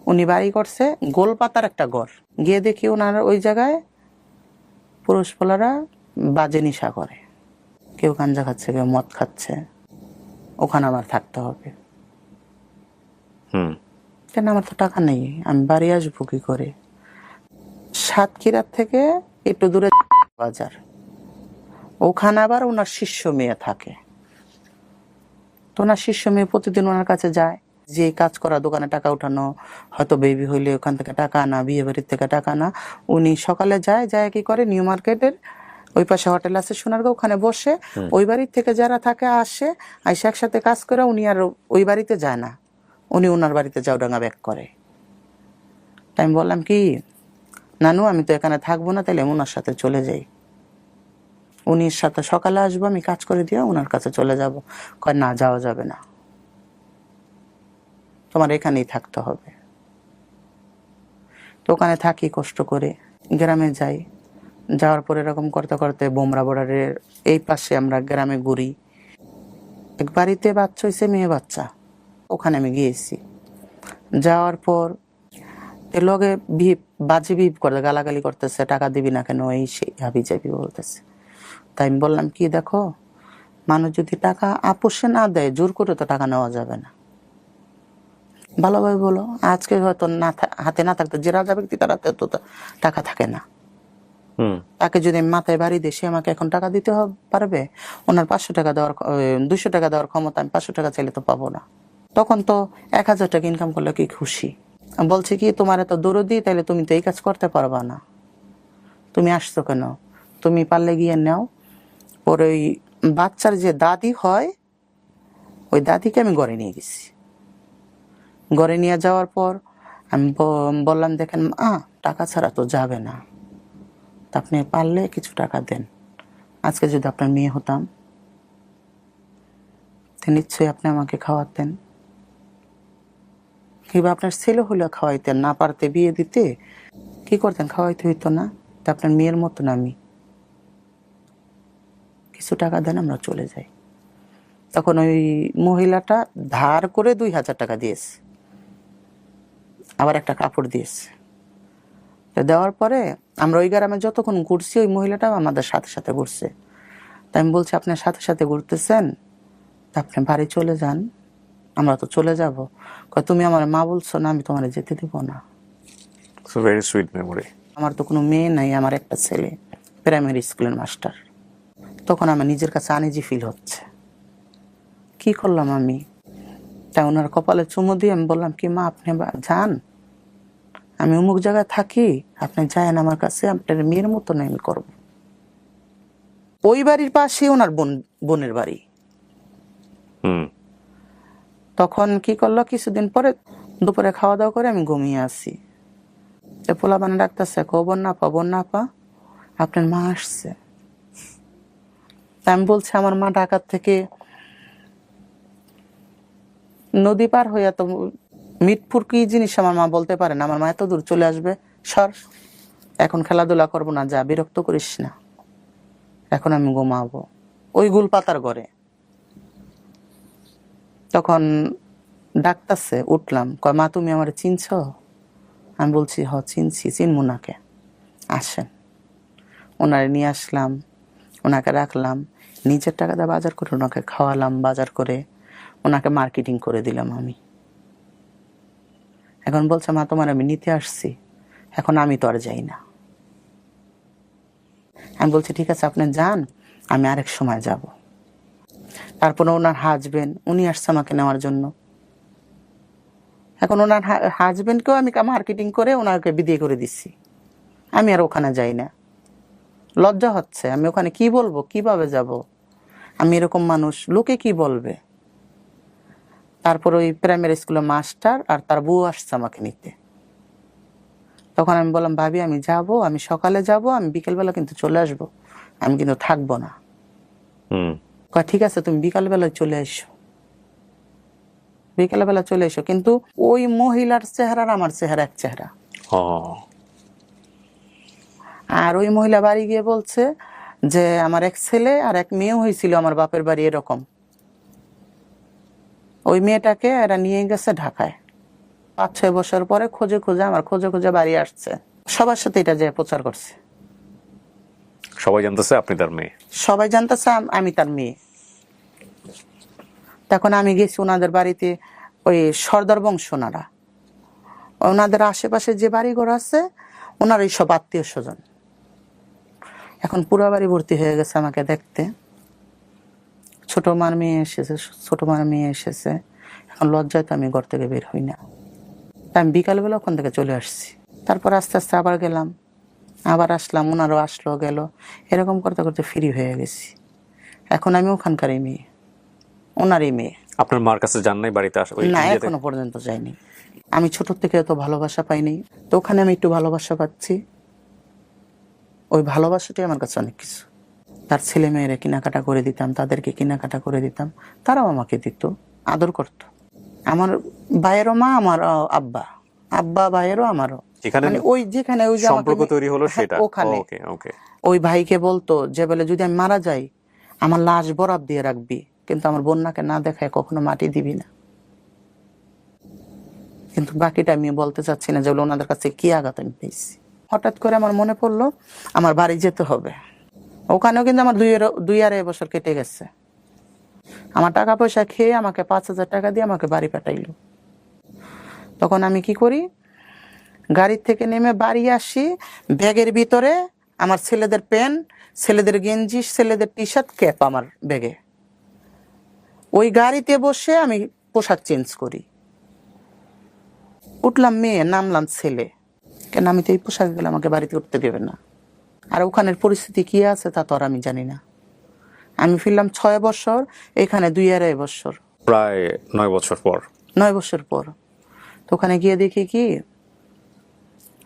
উনি বাড়ি করছে, গোলপাতার একটা ঘর। গিয়ে দেখি ওনার ওই জায়গায় পুরুষ পোলারা বাজে নিশা করে, কেউ গাঞ্জা খাচ্ছে, কেউ মদ খাচ্ছে। ওখানে আমার থাকতে হবে। কেন, আমার তো টাকা নেই, আমি বাড়ি আসবো কি করে? সাতক্ষীরার থেকে একটু দূরে বাজার, ওখানে আবার ওনার শিষ্য মেয়ে থাকে। তো ওনার শিষ্য মেয়ে প্রতিদিন ওনার কাছে যায়, যে কাজ করা, দোকানে টাকা উঠানো, হয়তো বেবি হইলে ওখান থেকে টাকা আনা, বিয়ে বাড়ির থেকে টাকা আনা। উনি সকালে যায়, কি করে, নিউ মার্কেটের ওই পাশে হোটেল আছে সোনারগাঁও, ওখানে বসে ওই বাড়ির থেকে যারা থাকে আসে, আইসে একসাথে কাজ করে। উনি আর ওই বাড়িতে যায় না, উনি ওনার বাড়িতে যাওডাঙ্গা ব্যাক করে। তাই আমি বললাম কি, নানু আমি তো এখানে থাকবো না, তাহলে ওনার সাথে চলে যাই। উনির সাথে সকালে আসবো, আমি কাজ করে দিয়ে ওনার কাছে চলে যাব। কয় না, যাওয়া যাবে না, তোমার এখানেই থাকতে হবে। তো ওখানে থাকি কষ্ট করে, গ্রামে যাই। যাওয়ার পর এরকম করতে করতে বোমরা বর্ডারের এই পাশে আমরা গ্রামে ঘুরি। এক বাড়িতে বাচ্চা হয়েছে, মেয়ে বাচ্চা, ওখানে আমি গিয়েছি। যাওয়ার পর লগে বাজে বিপ করে গালাগালি করতেছে, টাকা দিবি না কেন, এই সেই হাবি যাবি বলতেছে। তাই আমি বললাম কি, দেখো, মানুষ যদি টাকা আপোষে না দেয়, জোর করে তো টাকা নেওয়া যাবে না। ভালোভাবে বলো, আজকে হয়তো হাতে না থাকতো, যে রাজা ব্যক্তি তার হাতে তো টাকা থাকে না। তাকে যদি আমি মাথায় বাড়ি দিই, সে আমাকে এখন টাকা দিতে পারবে? ওনার 500 টাকা দেওয়ার 200 টাকা দেওয়ার ক্ষমতা, আমি 500 টাকা চাইলে তো পাবো না। তখন তো 1000 টাকা ইনকাম করলে কি খুশি। বলছে কি, তোমার এত দরদি, তাইলে তুমি তো এই কাজ করতে পারবা না, তুমি আসছো কেন? তুমি পারলে গিয়ে নাও। পরে ওই বাচ্চার যে দাদি হয়, ওই দাদিকে আমি ঘরে নিয়ে গেছি। ঘরে নিয়ে যাওয়ার পর আমি বললাম, দেখেন টাকা ছাড়া তো যাবে না, তা আপনি পারলে কিছু টাকা দেন। আজকে যদি আপনার মেয়ে হতাম, নিশ্চয়ই আপনি আমাকে খাওয়াতেন, কিংবা আপনার ছেলে হলে খাওয়াইতেন। না পারতে বিয়ে দিতে কি করতেন, খাওয়াইতে হইতো না। তা আপনার মেয়ের মতন আমি, কিছু টাকা দেন, আমরা চলে যাই। তখন ওই মহিলাটা ধার করে 2000 টাকা দিয়েছে, আবার একটা কাপড় দিয়েছে। দেওয়ার পরে আমরা ওই গ্রামে যতক্ষণ ঘুরছি, ওই মহিলাটাও আমাদের সাথে সাথে ঘুরছে। তাই আমি বলছি, আপনার সাথে সাথে ঘুরতেছেন, তা আপনি বাড়ি চলে যান, আমরা তো চলে যাব। তুমি আমার মা বলছো না, আমি তোমার যেতে দিব না। Very sweet memory. আমার তো কোনো মেয়ে নাই, আমার একটা ছেলে, প্রাইমারি স্কুলের মাস্টার। তখন আমার নিজের কাছে আনইজি ফিল হচ্ছে, কি করলাম আমি। তাই ওনার কপালে চুমু দিয়ে আমি বললাম কি, মা আপনি যান, আমি অমুক জায়গায় থাকি, আপনি যায়েন আমার কাছে, আপনার মেয়ের মতো আমি করব। ওই বাড়ির পাশে ওনার বোনের বাড়ি। হুম। তখন কি করলো, কিছুদিন পরে দুপুরে খাওয়া দাওয়া করে আমি ঘুমিয়ে আছি, পোলা বানা ডাকতেছে, বন্যা আপা আপনার মা আসছে। তা আমি বলছি আমার মা ঢাকার থেকে নদী পার হইয়া তো মিটপুর কি জিনিস আমার মা বলতে পারে না, আমার মা এত দূর চলে আসবে, সর এখন খেলাধুলা করবো না, যা বিরক্ত করিস না, এখন আমি ঘুমাবো ওই গুল পাতার ঘরে। তখন ডাকতেছে, উঠলাম, কয় মা তুমি আমার চিনছ? আমি বলছি হ চিনছি, চিনবো নাকে, আসেন। ওনারে নিয়ে আসলাম, ওনাকে রাখলাম, নিজের টাকা দিয়ে বাজার করে ওনাকে খাওয়ালাম, বাজার করে ওনাকে মার্কেটিং করে দিলাম আমি। এখন বলছে মা তোমার আমি নিতে আসছি, এখন আমি তো আর যাই না। আমি বলছি ঠিক আছে আপনি যান, আমি আরেক সময় যাব। তারপরে ওনার হাজবেন্ড উনি আসছে আমাকে নেওয়ার জন্য। এখন ওনার হাজবেন্ডকেও আমি মার্কেটিং করে ওনাকে বিদায় করে দিচ্ছি, আমি আর ওখানে যাই না। লজ্জা হচ্ছে, আমি ওখানে কি বলবো, কিভাবে যাব, আমি এরকম মানুষ, লোকে কি বলবে। তারপর ওই প্রাইমারি স্কুলের মাস্টার আর তার বউ আসছে আমাকে নিতে। তখন আমি বললাম ভাবি আমি যাব, আমি সকালে যাব, আমি বিকেলবেলা কিন্তু চলে আসব, আমি কিন্তু থাকবো না। কয় ঠিক আছে তুমি বিকালবেলায় চলে এসো, বিকালবেলা চলে এসো। কিন্তু ওই মহিলার চেহারা আর আমার চেহারা এক চেহারা। আর ওই মহিলা বাড়ি গিয়ে বলছে যে আমার এক ছেলে আর এক মেয়ে হয়েছিল আমার বাপের বাড়ি এরকম, ওই মেয়েটাকে এরা নিয়ে গেছে ঢাকায়। 5-6 বছর পরে খোঁজে খোঁজে আমার খোঁজে খোঁজে বাড়ি আসছে, সবার সাথে এটা যে প্রচার করছে, সবাই জানতেছে আপনি তার মেয়ে, সবাই জানতেছে আমি তার মেয়ে। তখন আমি গেছি ওনাদের বাড়িতে, ওই সর্দার বংশ ওনারা, ওনাদের আশেপাশে যে বাড়িঘর আছে ওনার এই সব আত্মীয় স্বজন। এখন পুরো বাড়ি ভর্তি হয়ে গেছে আমাকে দেখতে, ছোট মার মেয়ে এসেছে, ছোট মার মেয়ে এসেছে। এখন লজ্জায় তো আমি ঘর থেকে বের হই না, আমি বিকালবেলা ওখান থেকে চলে আসছি। তারপর আস্তে আস্তে আবার গেলাম, আবার আসলাম, ওনারও আসলো গেল, এরকম করতে করতে ফ্রি হয়ে গেছি। এখন আমি ওখানকারই মেয়ে, ওনারই মেয়ে। আপনার মার কাছে যান নাই বাড়িতে? না এখনো পর্যন্ত যাইনি, আমি ছোট থেকে এত ভালোবাসা পাইনি, তো ওখানে আমি একটু ভালোবাসা পাচ্ছি, ওই ভালোবাসাটাই আমার কাছে অনেক কিছু। তার ছেলে মেয়েরা কেনাকাটা করে দিতাম, তাদেরকে কেনাকাটা করে দিতাম, তারাও আমাকে দিত, আদর করত। আমার ভাইয়েরও মা আমার আব্বা, আব্বা ভাইয়েরও আমারও, মানে ওই যেখানে ওই সম্পর্ক তৈরি হলো সেটা ওখানে। ওকে ওকে। ওই ভাইকে বলতো যে বলে যদি আমি মারা যাই আমার লাশ বরাব দিয়ে রাখবি, কিন্তু আমার বন্যাকে না দেখায় কখনো মাটি দিবি না। কিন্তু বাকিটা আমি বলতে চাচ্ছি না, যেগুলো ওনাদের কাছে কি আঘাত আমি পেয়েছি। হঠাৎ করে আমার মনে পড়লো আমার বাড়ি যেতে হবে, ওখানেও কিন্তু আমার 2-2.5 বছর কেটে গেছে। আমার টাকা পয়সা খেয়ে আমাকে 5,000 টাকা দিয়ে আমাকে বাড়ি পাঠাইলো। তখন আমি কি করি, গাড়ির থেকে নেমে বাড়ি আসি, ব্যাগের ভিতরে আমার ছেলেদের প্যান্ট, ছেলেদের গেঞ্জি, ছেলেদের টি শার্ট, ক্যাপ আমার ব্যাগে। ওই গাড়িতে বসে আমি পোশাক চেঞ্জ করি, উঠলাম মেয়ে, নামলাম ছেলে, কেন আমি তো এই পোশাক গেলে আমাকে বাড়িতে উঠতে দেবে না। আর ওখানের পরিস্থিতি কি আছে তা তো আর আমি জানি না। আমি ফিরলাম 6 বছর, এখানে 2.5 বছর, প্রায় 9 বছর পর। 9 বছর পর। তো ওখানে গিয়ে দেখি কি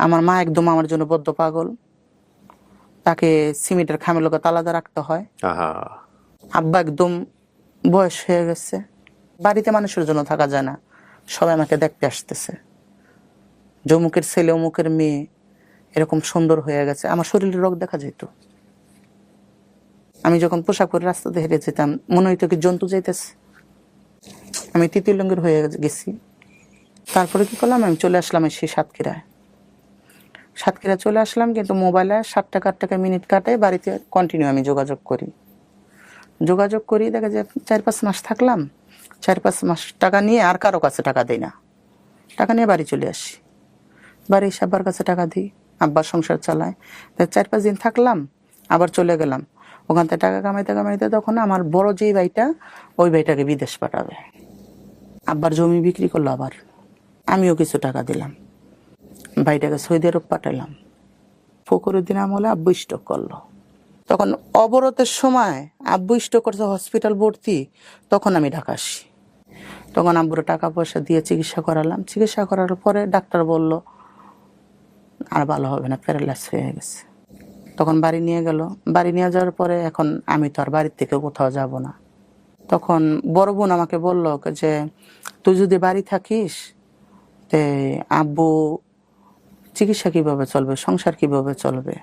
আমার মা একদম আমার জন্য বদ্ধ পাগল, তাকে সিমেন্টের খামের লোকে তালাদা রাখতে হয়। আব্বা একদম বয়স হয়ে গেছে, বাড়িতে মানুষের জন্য থাকা যায় না, সবাই আমাকে দেখতে আসতেছে, অমুকের ছেলে অমুকের মেয়ে এরকম সুন্দর হয়ে গেছে। আমার শরীরের রোগ দেখা যেত, আমি যখন পোশাক পরে রাস্তাতে হেঁটে যেতাম মনে হইতো কি জন্তু যাইতেছে, আমি তৃতীয় লিঙ্গের হয়ে গেছি। তারপরে কি করলাম, আমি চলে আসলাম সেই সাতক্ষীরা চলে আসলাম, কিন্তু মোবাইলে 7 টাকা 8 টাকা মিনিট কাটে, বাড়িতে কন্টিনিউ আমি যোগাযোগ করি, দেখা যায় 4-5 মাস থাকলাম, 4-5 মাস টাকা নিয়ে আর কারো কাছে টাকা দেই না, টাকা নিয়ে বাড়ি চলে আসি, বাড়ি এসে আব্বার কাছে টাকা দিই, আব্বার সংসার চালায়। 4-5 দিন থাকলাম, আবার চলে গেলাম, ওখান থেকে টাকা কামাইতে তখন আমার বড় যেই ভাইটা, ওই ভাইটাকে বিদেশ পাঠাবে, আব্বার জমি বিক্রি করলো, আবার আমিও কিছু টাকা দিলাম, ভাইটাকে সৌদি আরব পাঠালাম। ফখরুদ্দিন আমলে আব্বু স্টক করলো, তখন অবরোধের সময় আব্বু স্ট্রোক করছে, হসপিটাল ভর্তি, তখন আমি ঢাকা আসি। তখন আব্বুর টাকা পয়সা দিয়ে চিকিৎসা করালাম। চিকিৎসা করার পরে ডাক্তার বলল আর ভালো হবে না, প্যারালাইস হয়ে গেছে। তখন বাড়ি নিয়ে গেল। বাড়ি নিয়ে যাওয়ার পরে এখন আমি তো আর বাড়ির থেকে কোথাও যাব না। তখন বড় বোন আমাকে বলল যে তুই যদি বাড়ি থাকিস তে আব্বু চিকিৎসা কিভাবে চলবে, সংসার কিভাবে চলবে।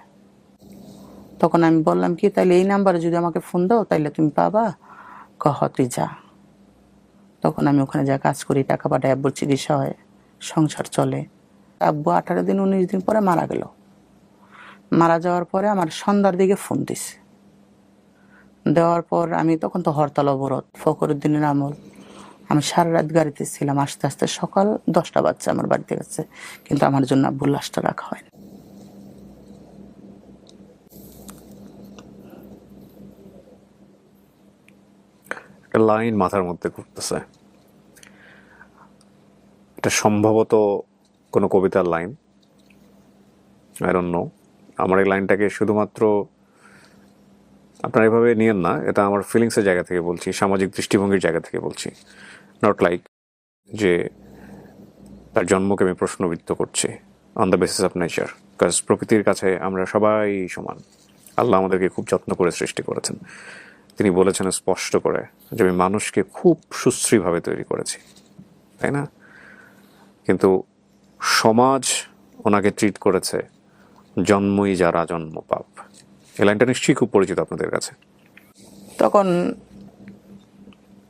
তখন আমি বললাম কি, তাইলে এই নাম্বারে যদি আমাকে ফোন দাও তাইলে তুমি পাবা। কহ তুই যা। তখন আমি ওখানে যা কাজ করি, টাকা পাঠাই, আব্বুর চিকিৎসা হয়, সংসার চলে। আব্বু 18 দিন 19 দিন পরে মারা গেল। মারা যাওয়ার পরে আমার সন্ধ্যার দিকে ফোন দিছে। দেওয়ার পর আমি তখন তো হরতাল অবরোধ, ফখরুদ্দিনের আমল। আমি সারা রাত গাড়িতে ছিলাম, আস্তে আস্তে সকাল 10টা বাজছে আমার বাড়িতে গেছে, কিন্তু আমার জন্য আব্বুর লাশটা রাখা হয়নি। একটা লাইন মাথার মধ্যে ঘুরতেছে, এটা সম্ভবত কোনো কবিতার লাইন, আই ডোন্ট নো। আমার এই লাইনটাকে শুধুমাত্র আপনারা এভাবে নিয়েন না, এটা আমার ফিলিংসের জায়গা থেকে বলছি, সামাজিক দৃষ্টিভঙ্গির জায়গা থেকে বলছি। নট লাইক যে তার জন্মকে আমি প্রশ্নবিদ্ধ করছি on the basis of nature, because প্রকৃতির কাছে আমরা সবাই সমান। আল্লাহ আমাদেরকে খুব যত্ন করে সৃষ্টি করেছেন। তিনি বলেছেন স্পষ্ট করে যে আমি মানুষকে খুব সুশ্রীভাবে তৈরি করেছি, তাই না? কিন্তু সমাজ ওনাকে ট্রিট করেছে জন্মই যারা জন্ম পাপ। এই লাইনটা নিশ্চয়ই খুব পরিচিত আপনাদের কাছে। তখন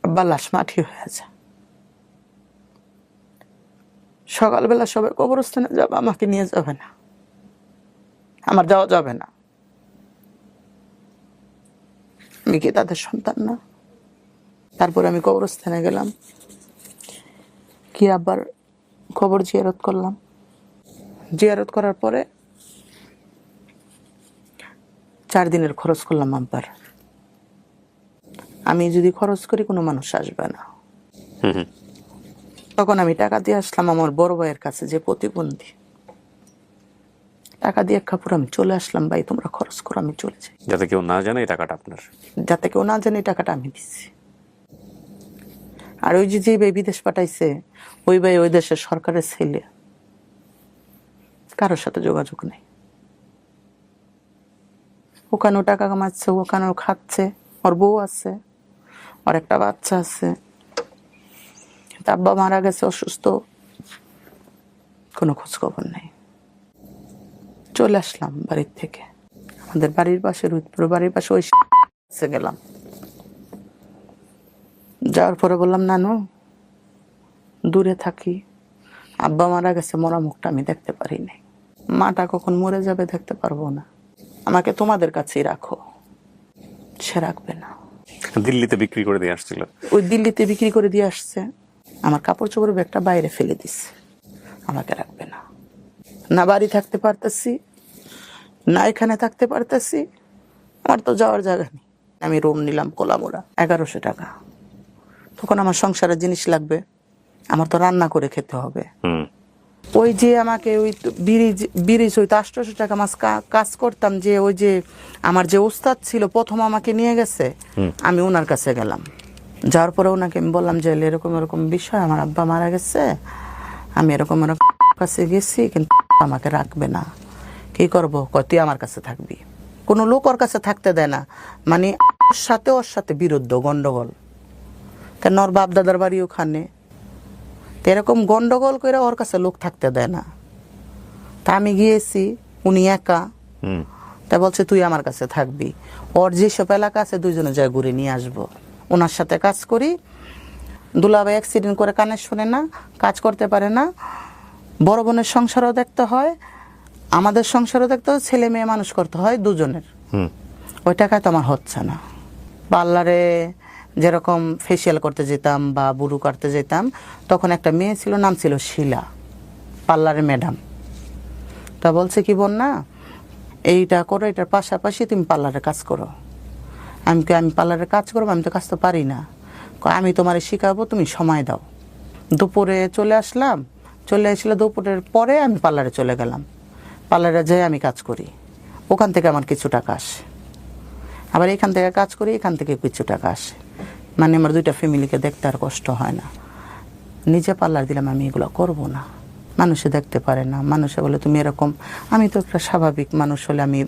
আব্বা লাশ মাটি হয়ে যায়। সকালবেলা সবাই কবরস্থানে যাবে, আমাকে নিয়ে যাবে না, আমার যাওয়া যাবে না। আমি কি তাদের সন্তান না? তারপরে আমি কবরস্থানে গেলাম, কি আব্বার কবর জিয়ারত করলাম। জিয়ারত করার পরে 4 দিনের খরচ করলাম আব্বার। আমি যদি খরচ করি কোনো মানুষ আসবে না। তখন আমি টাকা দিয়ে আসলাম আমার বড় ভাইয়ের কাছে, যে প্রতিবন্ধী। টাকা দিয়ে কাপড় আমি চলে আসলাম, ভাই তোমরা খরচ করো, আমি চলে যাই। যাতে কেউ না জানে এই টাকাটা আপনার। যাতে কেউ না জানে এই টাকাটা আমি দিচ্ছি। আর ওই যে ভাই বিদেশ পাঠাইছে, ওই ভাই ওই দেশের সরকারের ছেলে, কারোর সাথে যোগাযোগ নেই। ওখানেও টাকা কামাচ্ছে, ওখানেও খাচ্ছে, ওর বউ আছে, ওর একটা বাচ্চা আছে। আব্বা মারা গেছে অসুস্থ, কোনো খোঁজ খবর নেই। চলে আসলাম বাড়ির থেকে, আমাদের বাড়ির পাশে, রুদপুর বাড়ির পাশে ওই গেলাম। যাওয়ার পরে বললাম নানু দূরে থাকি, আব্বা মারা গেছে, মরা মুখটা আমি দেখতে পারি নাই, মাটা কখন মরে যাবে দেখতে পারবো না, আমাকে তোমাদের কাছেই রাখো। সে রাখবে না। দিল্লিতে বিক্রি করে দিয়ে আসছিল। ওই দিল্লিতে বিক্রি করে দিয়ে আসছে। আমার কাপড় চোপড় ব্যাগটা বাইরে ফেলে দিচ্ছে, আমাকে রাখবে না। না বাড়ি থাকতে পারতেছি, না এখানে থাকতে পারতেছি, আমার তো যাওয়ার জায়গা নেই। আমি রুম নিলাম কোলামোড়া, 1100 টাকা। তখন আমার সংসারের জিনিস লাগবে, আমার তো রান্না করে খেতে হবে। ওই যে আমাকে ওই ব্রিজ ওই 800 টাকা মাস কাজ করতাম, যে ওই যে আমার যে উস্তাদ ছিল প্রথম আমাকে নিয়ে গেছে, আমি ওনার কাছে গেলাম। যাওয়ার পরে ওনাকে আমি বললাম যে এরকম এরকম বিষয়, আমার আব্বা মারা গেছে, আমি এরকম এরকম কাছে গেছি, কিন্তু আমাকে রাখবে না, কি করবো? তুই আমার কাছে থাকবি। কোনো লোক ওর কাছে থাকতে দেয় না, মানে ওর সাথে বিরুদ্ধ গন্ডগোল। কেন ওর বাপ দাদার বাড়ি ওখানে, এরকম গন্ডগোল করে ওর কাছে লোক থাকতে দেয় না। তা আমি গিয়েছি, উনি একা, তা বলছে তুই আমার কাছে থাকবি। ওর যেসব এলাকা আছে দুইজনে যায় ঘুরে নিয়ে আসবো। ওনার সাথে কাজ করি। দুলাভাই অ্যাক্সিডেন্ট করে কানে শুনে না, কাজ করতে পারে না, বড় বোনের সংসারও দেখতে হয়, আমাদের সংসারও দেখতে হয়, ছেলে মেয়ে মানুষ করতে হয় দুজনের। ওই টাকায় তো আমার হচ্ছে না। পার্লারে যেরকম ফেসিয়াল করতে যেতাম বা বুড়ু কাটতে যেতাম, তখন একটা মেয়ে ছিল, নাম ছিল শিলা, পার্লারের ম্যাডাম। তা বলছে কি বোন না, এইটা করো, এটার পাশাপাশি তুমি পার্লারে কাজ করো। আমি পার্লারে কাজ করবো, আমি তো কাজ তো পারি না। আমি তোমারে শিখাবো, তুমি সময় দাও। দুপুরে চলে আসলাম, চলে আসলে দুপুরের পরে আমি পার্লারে চলে গেলাম। পার্লারে যেয়ে আমি কাজ করি, ওখান থেকে আমার কিছু টাকা আসে। আবার এখান থেকে কাজ করি, এখান থেকে কিছু টাকা আসে, মানে আমার 2টা ফ্যামিলিকে দেখতে আর কষ্ট হয় না। নিজে পার্লার দিলাম, আমি এগুলো করব না, মানুষে দেখতে পারে না, মানুষে বলে তুমি এরকম। আমি তো একটা স্বাভাবিক মানুষ হলে আমি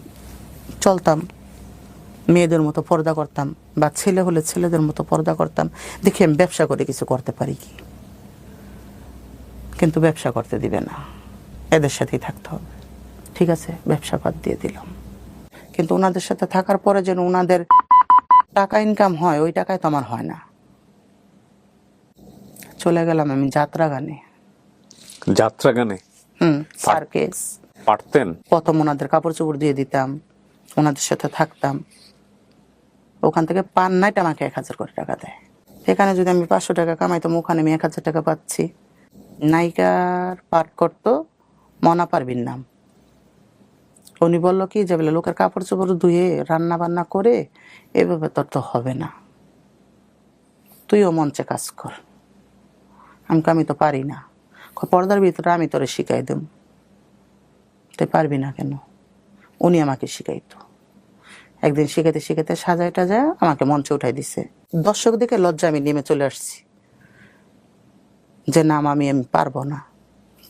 চলতাম, মেয়েদের মতো পর্দা করতাম, বা ছেলে হলে ছেলেদের মতো পর্দা করতাম, দেখি আমি ব্যবসা করে কিছু করতে পারি কি। কিন্তু ব্যবসা করতে দিবে না, এদের সাথেই থাকতে হবে। ঠিক আছে, ব্যবসা বাদ দিয়ে দিলাম। কিন্তু ওনাদের সাথে থাকার পরে যেন ওনাদের টাকা ইনকাম হয়, ওই টাকায় তো আমার হয় না। চলে গেলাম আমি যাত্রা গানে। যাত্রা গানে সার্কেস। পারতেন? প্রথম ওনাদের কাপড় চোপড় দিয়ে দিতাম, ওনাদের সাথে থাকতাম। ওখান থেকে পার নাইট আমাকে 1000 করে টাকা দেয়। এখানে যদি আমি 500 টাকা কামাইতাম, ওখানে আমি 1000 টাকা পাচ্ছি। নায়িকার পাঠ করতো মনা পারবিন নাম। উনি বললো কি যে বলে লোকের কাপড় চোপড় ধুয়ে রান্না বান্না করে এভাবে তোর তো হবে না, তুইও মঞ্চে কাজ কর। আমি তো পারি না। পর্দার ভিতরে আমি তোরে শিখাই দেব। তুই পারবি না কেন? উনি আমাকে শিখাইতো। একদিন শিখাইতে শিখাইতে সাজায় টাজায় আমাকে মঞ্চে উঠাই দিছে। দর্শক দেখে লজ্জা আমি নেমে চলে আসছি, যে নাম আমি পারবো না।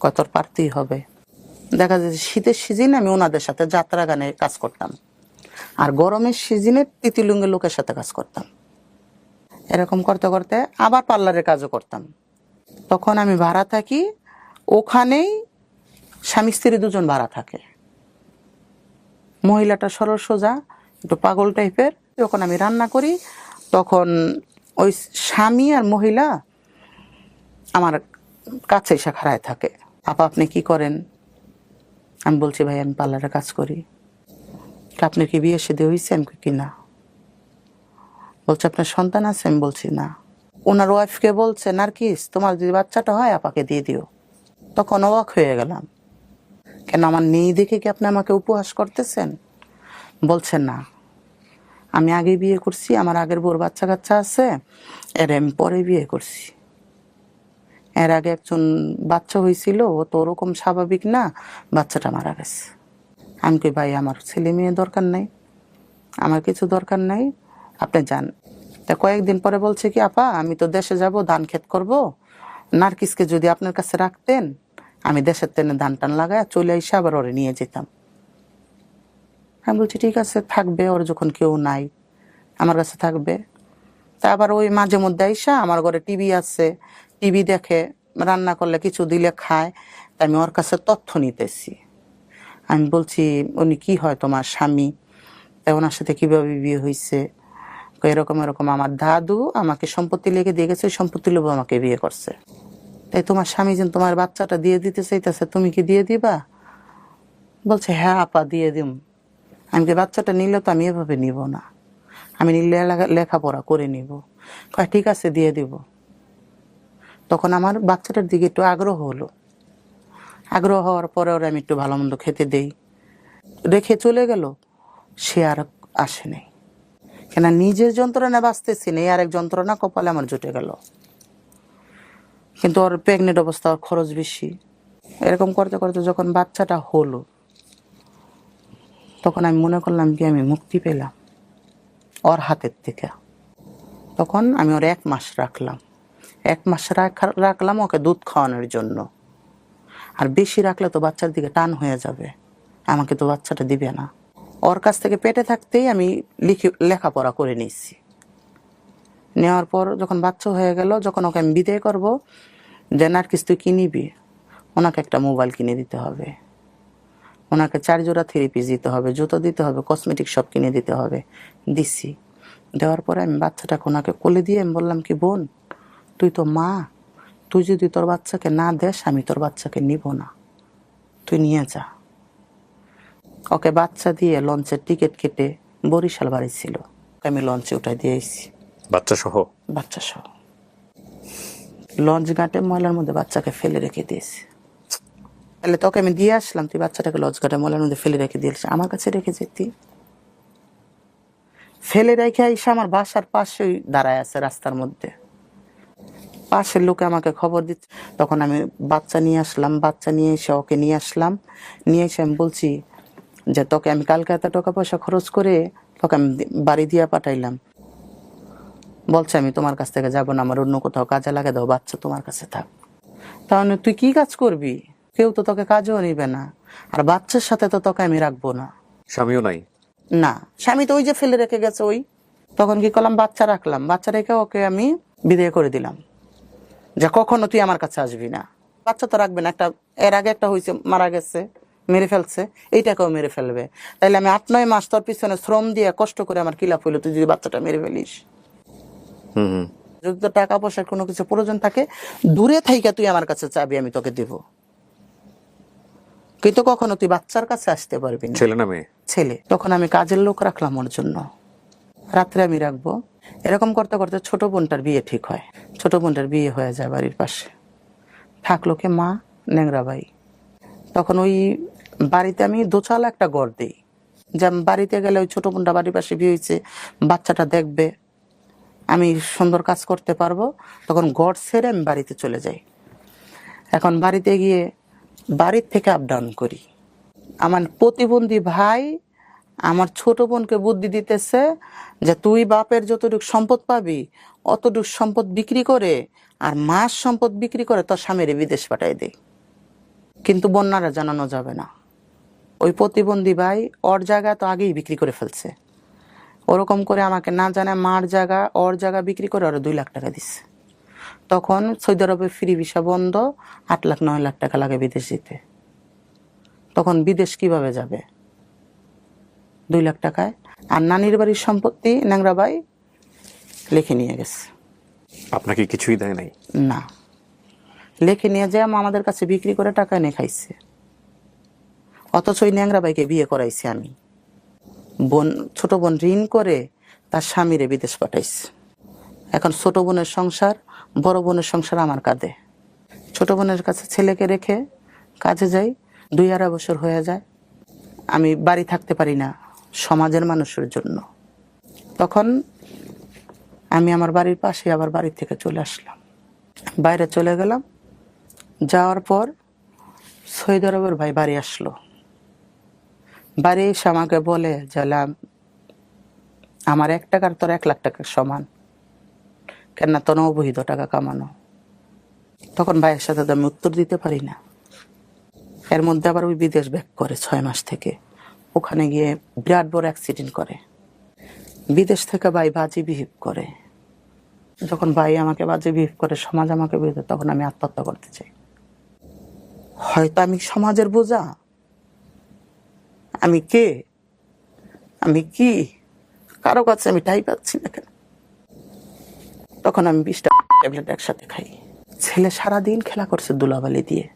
কত পারতেই হবে। দেখা যাচ্ছে শীতের সিজনে আমি ওনাদের সাথে যাত্রা গানে কাজ করতাম, আর গরমের সিজনে তিতিলুঙ্গের লোকের সাথে কাজ করতাম। এরকম করতে করতে আবার পার্লারের কাজও করতাম। তখন আমি ভাড়া থাকি, ওখানেই স্বামী স্ত্রী দুজন ভাড়া থাকে। মহিলাটা সরল সোজা, একটু পাগল টাইপের। যখন আমি রান্না করি তখন ওই স্বামী আর মহিলা আমার কাছে এসে খাড়ায় থাকে। আপা আপনি কি করেন? আমি বলছি ভাই আমি পার্লারে কাজ করি। আপনার কি বিয়ে শাদী হয়েছে? আমি কি না। বলছে আপনার সন্তান আছে? আমি বলছি না। ওনার ওয়াইফকে বলছে নার্গিস তোমার যদি বাচ্চাটা হয় আপাকে দিয়ে দিও। তখন অবাক হয়ে গেলাম, কেন আমার নেই দেখে কি আপনি আমাকে উপহাস করতেছেন? বলছেন না, আমি আগে বিয়ে করছি, আমার আগের বউর বাচ্চা কাচ্চা আছে, এর আমি পরে বিয়ে করছি। এর আগে একজন বাচ্চা হয়েছিল, ও তো ওরকম স্বাভাবিক না, বাচ্চাটা মারা গেছে। আমি কই ভাই আমার ছেলে মেয়ে দরকার নাই, আমার কিছু দরকার নাই, আপনি যান। তা কয়েকদিন পরে বলছে কি আপা আমি তো দেশে যাব, ধান ক্ষেত করব, নার্গিসকে যদি আপনার কাছে রাখতেন আমি দেশের তেনে ধান টান লাগায় চলে এসে আবার ওরে নিয়ে যেতাম। আমি বলছি ঠিক আছে থাকবে, ওর যখন কেউ নাই আমার কাছে থাকবে। তা আবার ওই মাঝে মধ্যে আইসা আমার ঘরে টিভি আছে, টিভি দেখে, রান্না করলে কিছু দিলে খায়। তা আমি ওর কাছে তথ্য নিতেছি। আমি বলছি উনি কি হয় তোমার স্বামী? তাই ওনার সাথে কিভাবে বিয়ে হয়েছে? এরকম এরকম আমার দাদু আমাকে সম্পত্তি লিখে দিয়ে গেছে, সম্পত্তি লোভ আমাকে বিয়ে করছে। তাই তোমার স্বামী যেন তোমার বাচ্চাটা দিয়ে দিতে চাইতেছে, তুমি কি দিয়ে দিবা? বলছে হ্যাঁ আপা দিয়ে দিম। আমি যে বাচ্চাটা নিলে তো আমি এভাবে নিব না, আমি নিলে লেখাপড়া করে নিব। কয় ঠিক আছে দিয়ে দিব। তখন আমার বাচ্চাটার দিকে একটু আগ্রহ হলো। আগ্রহ হওয়ার পরে ওরা আমি একটু ভালো মন্দ খেতে দেই, রেখে চলে গেল। সে আর আসে নাই, কেন নিজের যন্ত্রণা বাঁচতেছি না, আর এক যন্ত্রণা কপালে আমার জুটে গেল। কিন্তু ওর প্রেগনেন্ট অবস্থা, ওর খরচ বেশি। এরকম করতে করতে যখন বাচ্চাটা হলো তখন আমি মনে করলাম কি আমি মুক্তি পেলাম ওর হাতের থেকে। তখন আমি ওর 1 মাস রাখলাম। 1 মাস রাখলাম ওকে দুধ খাওয়ানোর জন্য। আর বেশি রাখলে তো বাচ্চার দিকে টান হয়ে যাবে, আমাকে তো বাচ্চাটা দিবে না। ওর কাছ থেকে পেটে থাকতেই আমি লেখাপড়া করে নিয়েছি। নেওয়ার পর যখন বাচ্চা হয়ে গেল, যখন ওকে আমি বিদায় করবো, যে নার্গিস তুই কি নিবি? ওনাকে একটা মোবাইল কিনে দিতে হবে, ওনাকে 4 জোড়া 3 পিস দিতে হবে, জুতো দিতে হবে, কসমেটিক সব কিনে দিতে হবে। দিছি। দেওয়ার পরে আমি বাচ্চাটাকে ওনাকে কোলে দিয়ে আমি বললাম কি বোন তুই তো মা, তুই যদি তোর বাচ্চাকে না দেস আমি তোর বাচ্চাকে নিব না, তুই নিয়ে যা। ওকে বাচ্চা দিয়ে লঞ্চের টিকিট কেটে বরিশাল বাড়ি ছিল, আমি লঞ্চে উঠাই দিয়েছি বাচ্চা সহ? বাচ্চা সহ। লঞ্চ ঘাটে ময়লার মধ্যে বাচ্চাকে ফেলে রেখে দিয়েছি। তাহলে তোকে আমি দিয়ে আসলাম, তুই বাচ্চাটাকে লঞ্চ ঘাটে ময়লার মধ্যে ফেলে রেখে দিয়েছিস, আমার কাছে রেখে যেতি। ফেলে রেখে এসে আমার বাসার পাশেই দাঁড়ায় আছে রাস্তার মধ্যে। পাশের লোকে আমাকে খবর দিচ্ছে। তখন আমি বাচ্চা নিয়ে আসলাম, বাচ্চা নিয়ে এসে ওকে নিয়ে আসলাম। নিয়ে এসে আমি বলছি যে তোকে আমি কালকে এত টাকা পয়সা খরচ করে তোকে আমি বাড়ি দিয়া পাঠাইলাম, বলছে আমি তোমার কাছ থেকে যাবো না, আমার অন্য কোথাও কাজে লাগে দাও, বাচ্চা তোমার কাছে থাক। তাহলে তুই কি কাজ করবি? কেউ তো তোকে কাজও নিবে না, আর বাচ্চার সাথে তো তোকে আমি রাখবো না। স্বামীও নাই? না, স্বামী তো ওই যে ফেলে রেখে গেছে। ওই তখন কি করলাম, বাচ্চা রাখলাম, বাচ্চা রেখে ওকে আমি বিদায় করে দিলাম যে কখনো তুই আমার কাছে আসবি না। বাচ্চা তো রাখবে না, একটা এর আগে একটা হয়েছে, মারা গেছে, মেরে ফেলছে, এইটাকেও মেরে ফেলবে। তাইলে আমি 8-9 মাস তোর পিছনে শ্রম দিয়ে কষ্ট করে আমার কিলাপ হইলো, তুই যদি বাচ্চাটা মেরে ফেলিস। যদি তোর টাকা পয়সার কোনো কিছু প্রয়োজন থাকে, দূরে থাইকা তুই আমার কাছে চাবি, আমি তোকে দেব, কিন্তু কখনো তুই বাচ্চার কাছে আসতে পারবি না। ছেলে না মেয়ে? ছেলে। তখন আমি কাজের লোক রাখলাম ওর জন্য, রাত্রে আমি রাখবো। এরকম করতে করতে ছোট বোনটার বিয়ে ঠিক হয়। ছোট বোনটার বিয়ে হয়ে যায় বাড়ির পাশে, থাকলো কে মা, ন্যাংরা ভাই। তখন ওই বাড়িতে আমি দোচালা একটা ঘর দিই, যে বাড়িতে গেলে ওই ছোট বোনটা বাড়ির পাশে বিয়ে হয়েছে, বাচ্চাটা দেখবে, আমি সুন্দর কাজ করতে পারবো। তখন ঘর ছেড়ে আমি বাড়িতে চলে যাই। এখন বাড়িতে গিয়ে বাড়ির থেকে আপ ডাউন করি। আমার প্রতিবন্ধী ভাই আমার ছোট বোনকে বুদ্ধি দিতেছে যে তুই বাপের যতটুকু সম্পদ পাবি অতটুকু সম্পদ বিক্রি করে আর মাস সম্পদ বিক্রি করে তোর স্বামীরে বিদেশ পাঠাই দে, কিন্তু বন্যারা জানানো যাবে না। ওই প্রতিবন্ধী ভাই ওর জায়গা তো আগেই বিক্রি করে ফেলছে, ওরকম করে আমাকে না জানে মার জায়গা ওর জায়গা বিক্রি করে ওরা 2 লাখ টাকা দিচ্ছে। তখন সৌদি আরবে ফ্রি ভিসা বন্ধ, 8 লাখ 9 লাখ টাকা লাগে বিদেশ যেতে। তখন বিদেশ কিভাবে যাবে 2 লাখ টাকায়? আর নানির বাড়ির সম্পত্তি ন্যাংরা ভাই লিখে নিয়ে গেছে। আপনাকে কিছুই দেয় নাই? না, লিখে নিয়ে যায় আমাদের কাছে বিক্রি করে টাকা এনে খাইছে। অথচ ওই ন্যাংরা ভাইকে বিয়ে করাইছি আমি। ছোট বোন ঋণ করে তার স্বামীরে বিদেশ পাঠাইছে। এখন ছোট বোনের সংসার, বড় বোনের সংসার আমার কাঁধে। ছোট বোনের কাছে ছেলেকে রেখে কাজে যাই, 2-2.5 বছর হয়ে যায়। আমি বাড়ি থাকতে পারি না সমাজের মানুষের জন্য। তখন আমি আমার বাড়ির পাশে আবার বাড়ি থেকে চলে আসলাম, বাইরে চলে গেলাম। যাওয়ার পর সৌদি আরবের ভাই বাড়ি আসলো। বাড়ি এসে আমাকে বলে যে আমার 1 টাকার তোর 1 লাখ টাকার সমান, কেন তোর অবৈধ টাকা কামানো। তখন ভাইয়ের সাথে তো আমি উত্তর দিতে পারি না। এর মধ্যে আবার ওই বিদেশ ব্যাক করে 6 মাস থেকে, ওখানে গিয়ে বিরাট বড় অ্যাক্সিডেন্ট করে। বিদেশ থেকে ভাই বাজে বিহেভ করে। যখন ভাই আমাকে বাজে বিহেভ করে, সমাজ আমাকে বিহেভ, তখন আমি আত্মহত্যা করতে চাই। হয়তো আমি সমাজের বোঝা, আমি কে, আমি কি, কারো কাছে আমি ঠাঁই পাচ্ছি না কেন। তখন আমি 20টা ট্যাবলেট একসাথে খাই। ছেলে সারাদিন খেলা করছে দুলাবালি দিয়ে,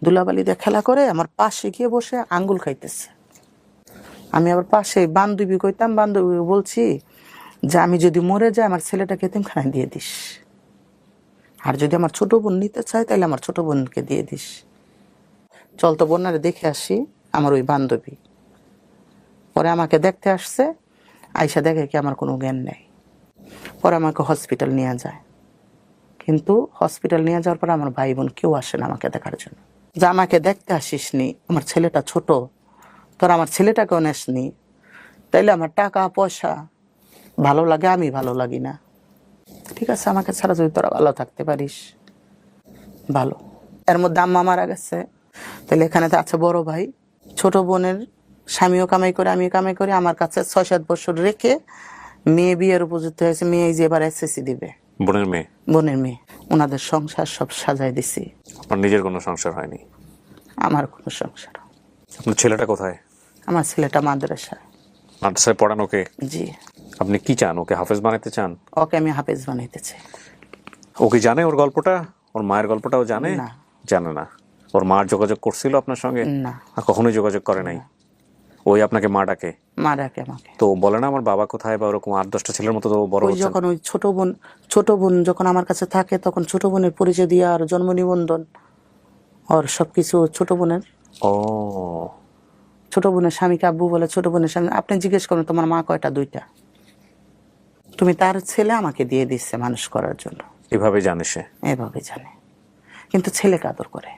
দুলাবালি দিয়ে খেলা করে আমার পাশে গিয়ে বসে আঙ্গুল খাইতেছে। আমি আবার পাশে বান্ধবী কইতাম, বান্ধবী বলছি যে আমি যদি মরে যাই আমার ছেলেটাকে এতিমখানায় দিয়ে দিস, আর যদি আমার ছোট বোন নিতে চায় তাহলে আমার ছোট বোনকে দিয়ে দিস। চল তো বন্যারে দেখে আসি। আমার ওই বান্ধবী পরে আমাকে দেখতে আসছে, আইসা দেখে কি আমার কোনো জ্ঞান নেই। পরে আমাকে হসপিটাল নিয়ে যায়, কিন্তু হসপিটাল নিয়ে যাওয়ার পর আমার ভাই বোন কেউ আসে না আমাকে দেখার জন্য। যে আমাকে দেখতে আসিসনি, আমার ছেলেটা ছোট, তোর আমার ছেলেটাকেও নেসনি, তাইলে আমার টাকা পয়সা ভালো লাগে, আমি ভালো লাগি না। ঠিক আছে, আমাকে ছাড়া যদি তোরা ভালো থাকতে পারিস ভালো। এর মধ্যে আম্মা মারা গেছে, তাহলে এখানে তো আছে বড় ভাই, ছোট বোনের স্বামীও কামাই করে, আমি কামাই করি। আমার কাছে 6-7 বছর রেখে মেয়ে বিয়ের উপযুক্ত হয়েছে, মেয়ে যে এবার এসএসসি দিবে। বোনের মেয়ে? বোনের মেয়ে। ওনাদের সংসার সব সাজাই দিছি। আপনার নিজের কোনো সংসার হয়নি? আমার কোনো সংসার। আপনার ছেলেটা কোথায়? আমার ছেলেটা মাদ্রাসায়। মাদ্রাসায় পড়ান ওকে? জি। আপনি কি চান, ওকে হাফেজ বানাতে চান? ওকে আমি হাফেজ বানাইতে চাই। ও কি জানে ওর গল্পটা, ওর মায়ের গল্পটাও জানে? না। জানে না। ওর মার যোগাযোগ করছিল আপনার সঙ্গে? না। আর কখনোই যোগাযোগ করে নাই? ওই আপনাকে মা ডাকে? মা ডাকে আমাকে। তো বলে না আমার বাবা কোথায়, বা ওরকম 8-10টা ছেলের মতো তো বড় ওই হচ্ছে? যখন ওই ছোট বোন যখন আমার কাছে থাকে, তখন ছোট বোনের পরিচয় দিয়ে আর জন্ম নিবন্ধন আর সবকিছু ছোট বোনের। ও, ছোট বোনের স্বামীকে আব্বু বলে, ছোট বোনের স্বামী। আপনি জিজ্ঞেস করুন তোমার মা কয়টা? 2টা। তুমি তার ছেলে আমাকে দিয়ে দিচ্ছে মানুষ করার জন্য। এভাবে জানে সে? এভাবে জানে, কিন্তু ছেলেকে আদর করে।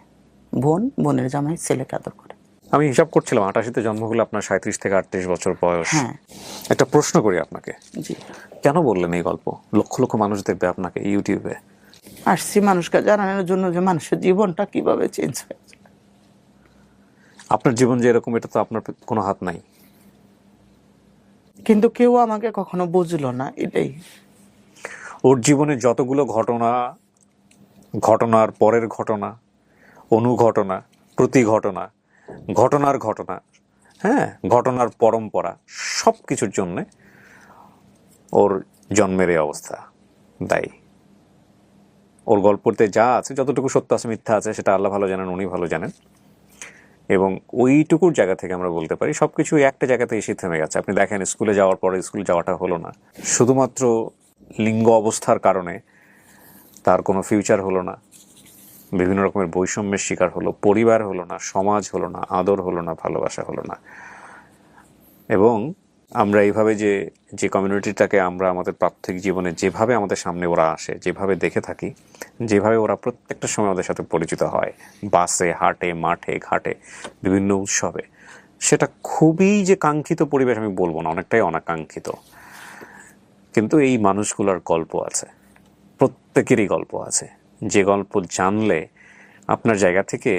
বোনের জামাই ছেলেকে আদর করে। আমি হিসাব করছিলাম 88-তে জন্ম হলে আপনার 37 থেকে 38 বছর বয়স। হ্যাঁ। একটা প্রশ্ন করি আপনাকে, জি, কেন বললেন এই গল্প? লক্ষ লক্ষ মানুষ দেখবে আপনাকে ইউটিউবে। আসছি মানুষকে জানানোর জন্য যে মানুষের জীবনটা কিভাবে চেঞ্জ হয়েছে। আপনার জীবন যে এরকম, এটা তো আপনার কোনো হাত নাই। কিন্তু কেউ আমাকে কখনো বুঝলো না, এটাই। ওর জীবনে যতগুলো ঘটনা, ঘটনার পরের ঘটনা, অনুঘটনা, প্রতি ঘটনা, ঘটনার ঘটনা, হ্যাঁ, ঘটনার পরম্পরা, সব কিছুর জন্যে ওর জন্মের এই অবস্থা দায়ী। ওর গল্পতে যা আছে, যতটুকু সত্য আছে মিথ্যা আছে, সেটা আল্লাহ ভালো জানেন, উনি ভালো জানেন। এবং ওইটুকুর জায়গা থেকে আমরা বলতে পারি সবকিছু একটা জায়গাতে এসে থেমে গেছে। আপনি দেখেন, স্কুলে যাওয়ার পরে স্কুল যাওয়াটা হলো না, শুধুমাত্র লিঙ্গ অবস্থার কারণে তার কোনো ফিউচার হলো না, বিভিন্ন রকমের বৈষম্যের শিকার হলো, পরিবার হলো না, সমাজ হলো না, আদর হলো না, ভালোবাসা হলো না। এবং আমরা এইভাবে যে কমিউনিটিটাকে আমরা আমাদের প্রাত্যহিক জীবনে যেভাবে আমাদের সামনে ওরা আসে, যেভাবে দেখে থাকি, যেভাবে ওরা প্রত্যেকটা সময় আমাদের সাথে পরিচিত হয়, বাসে, হাটে, মাঠে, ঘাটে, বিভিন্ন উৎসবে, সেটা খুবই যে কাঙ্ক্ষিত পরিবেশ আমি বলবো না, অনেকটাই অনাকাঙ্ক্ষিত। কিন্তু এই মানুষগুলোর গল্প আছে, প্রত্যেকেরই গল্প আছে, যে গল্প জানলে আপনার জায়গা থেকে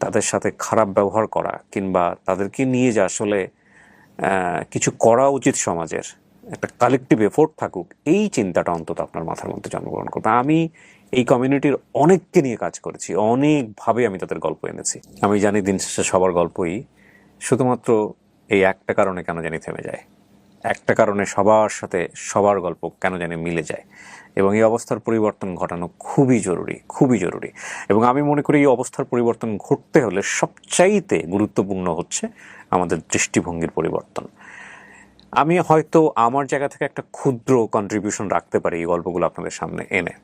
তাদের সাথে খারাপ ব্যবহার করা কিংবা তাদেরকে নিয়ে যে আসলে কিছু করা উচিত, সমাজের একটা কালেকটিভ এফোর্ট থাকুক, এই চিন্তাটা অন্তত আপনার মাথার মধ্যে জন্মগ্রহণ করবে। আমি এই কমিউনিটির অনেককে নিয়ে কাজ করেছি, অনেকভাবে আমি তাদের গল্প এনেছি। আমি জানি দিন শেষে সবার গল্পই শুধুমাত্র এই একটা কারণে কেন জানি থেমে যায়, একটা কারণে সবার সাথে সবার গল্প কেন জানি মিলে যায়। এবং এই অবস্থার পরিবর্তন ঘটানো খুবই জরুরি, খুবই জরুরি। এবং আমি মনে করি এই অবস্থার পরিবর্তন ঘটতে হলে সবচাইতে গুরুত্বপূর্ণ হচ্ছে আমাদের দৃষ্টিভঙ্গির পরিবর্তন। আমি হয়তো আমার জায়গা থেকে একটা ক্ষুদ্র কন্ট্রিবিউশন রাখতে পারি এই গল্পগুলো আপনাদের সামনে এনে,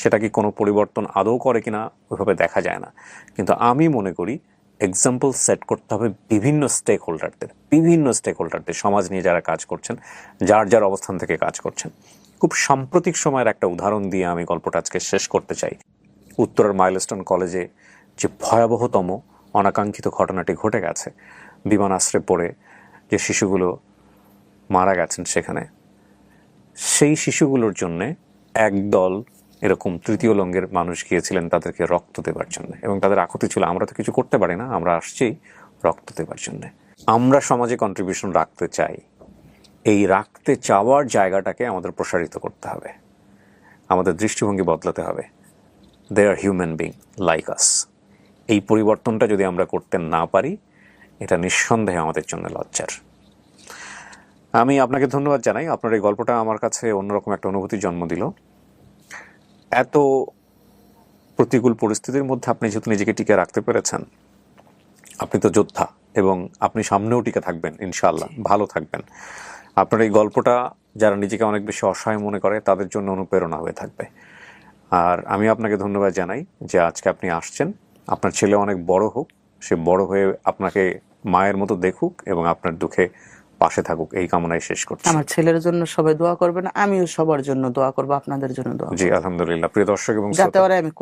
সেটা কি কোনো পরিবর্তন আদৌ করে কিনা ওইভাবে দেখা যায় না। কিন্তু আমি মনে করি এক্সাম্পল সেট করতে হবে বিভিন্ন স্টেক হোল্ডারদের, সমাজ নিয়ে যারা কাজ করছেন, যার যার অবস্থান থেকে কাজ করছেন। খুব সাম্প্রতিক সময়ের একটা উদাহরণ দিয়ে আমি গল্পটা আজকে শেষ করতে চাই। উত্তরার মাইলস্টোন কলেজে যে ভয়াবহতম অনাকাঙ্ক্ষিত ঘটনাটি ঘটে গেছে, বিমানাশ্রয়ে পড়ে যে শিশুগুলো মারা গেছেন, সেখানে সেই শিশুগুলোর জন্যে একদল এরকম তৃতীয় লিঙ্গের মানুষ গিয়েছিলেন তাদেরকে রক্ত দেবার জন্য। এবং তাদের আকুতি ছিল, আমরা তো কিছু করতে পারি না, আমরা আসছি রক্ত দেবার জন্য। আমরা সমাজে কন্ট্রিবিউশন রাখতে চাই, এই রাখতে চাওয়ার জায়গাটাকে আমাদের প্রসারিত করতে হবে, আমাদের দৃষ্টিভঙ্গি বদলাতে হবে। দে আর হিউম্যান বিং লাইক আস। এই পরিবর্তনটা যদি আমরা করতে না পারি, এটা নিঃসন্দেহে আমাদের জন্য লজ্জার। আমি আপনাকে ধন্যবাদ জানাই, আপনার এই গল্পটা আমার কাছে অন্যরকম একটা অনুভূতির জন্ম দিল। এত প্রতিকূল পরিস্থিতির মধ্যে আপনি যেহেতু নিজেকে টিকে রাখতে পেরেছেন, আপনি তো যোদ্ধা, এবং আপনি সামনেও টিকে থাকবেন ইনশাআল্লাহ, ভালো থাকবেন। আপনার এই গল্পটা যারা নিজেকে অনেক বেশি অসহায় মনে করে তাদের জন্য অনুপ্রেরণা হয়ে থাকবে। আর আমি আপনাকে ধন্যবাদ জানাই যে আজকে আপনি আসছেন। আপনার ছেলে অনেক বড় হোক, সে বড় হয়ে আপনাকে মায়ের মতো দেখুক এবং আপনার দুঃখে পাশে থাকুক, এই কামনায় শেষ করছি। আমার ছেলের জন্য সবাই দোয়া করবেন, আমিও সবার জন্য দোয়া করবো, আপনাদের জন্য দোয়া জি আলহামদুলিল্লাহ। প্রিয় দর্শক এবং যাতে ওরা আমি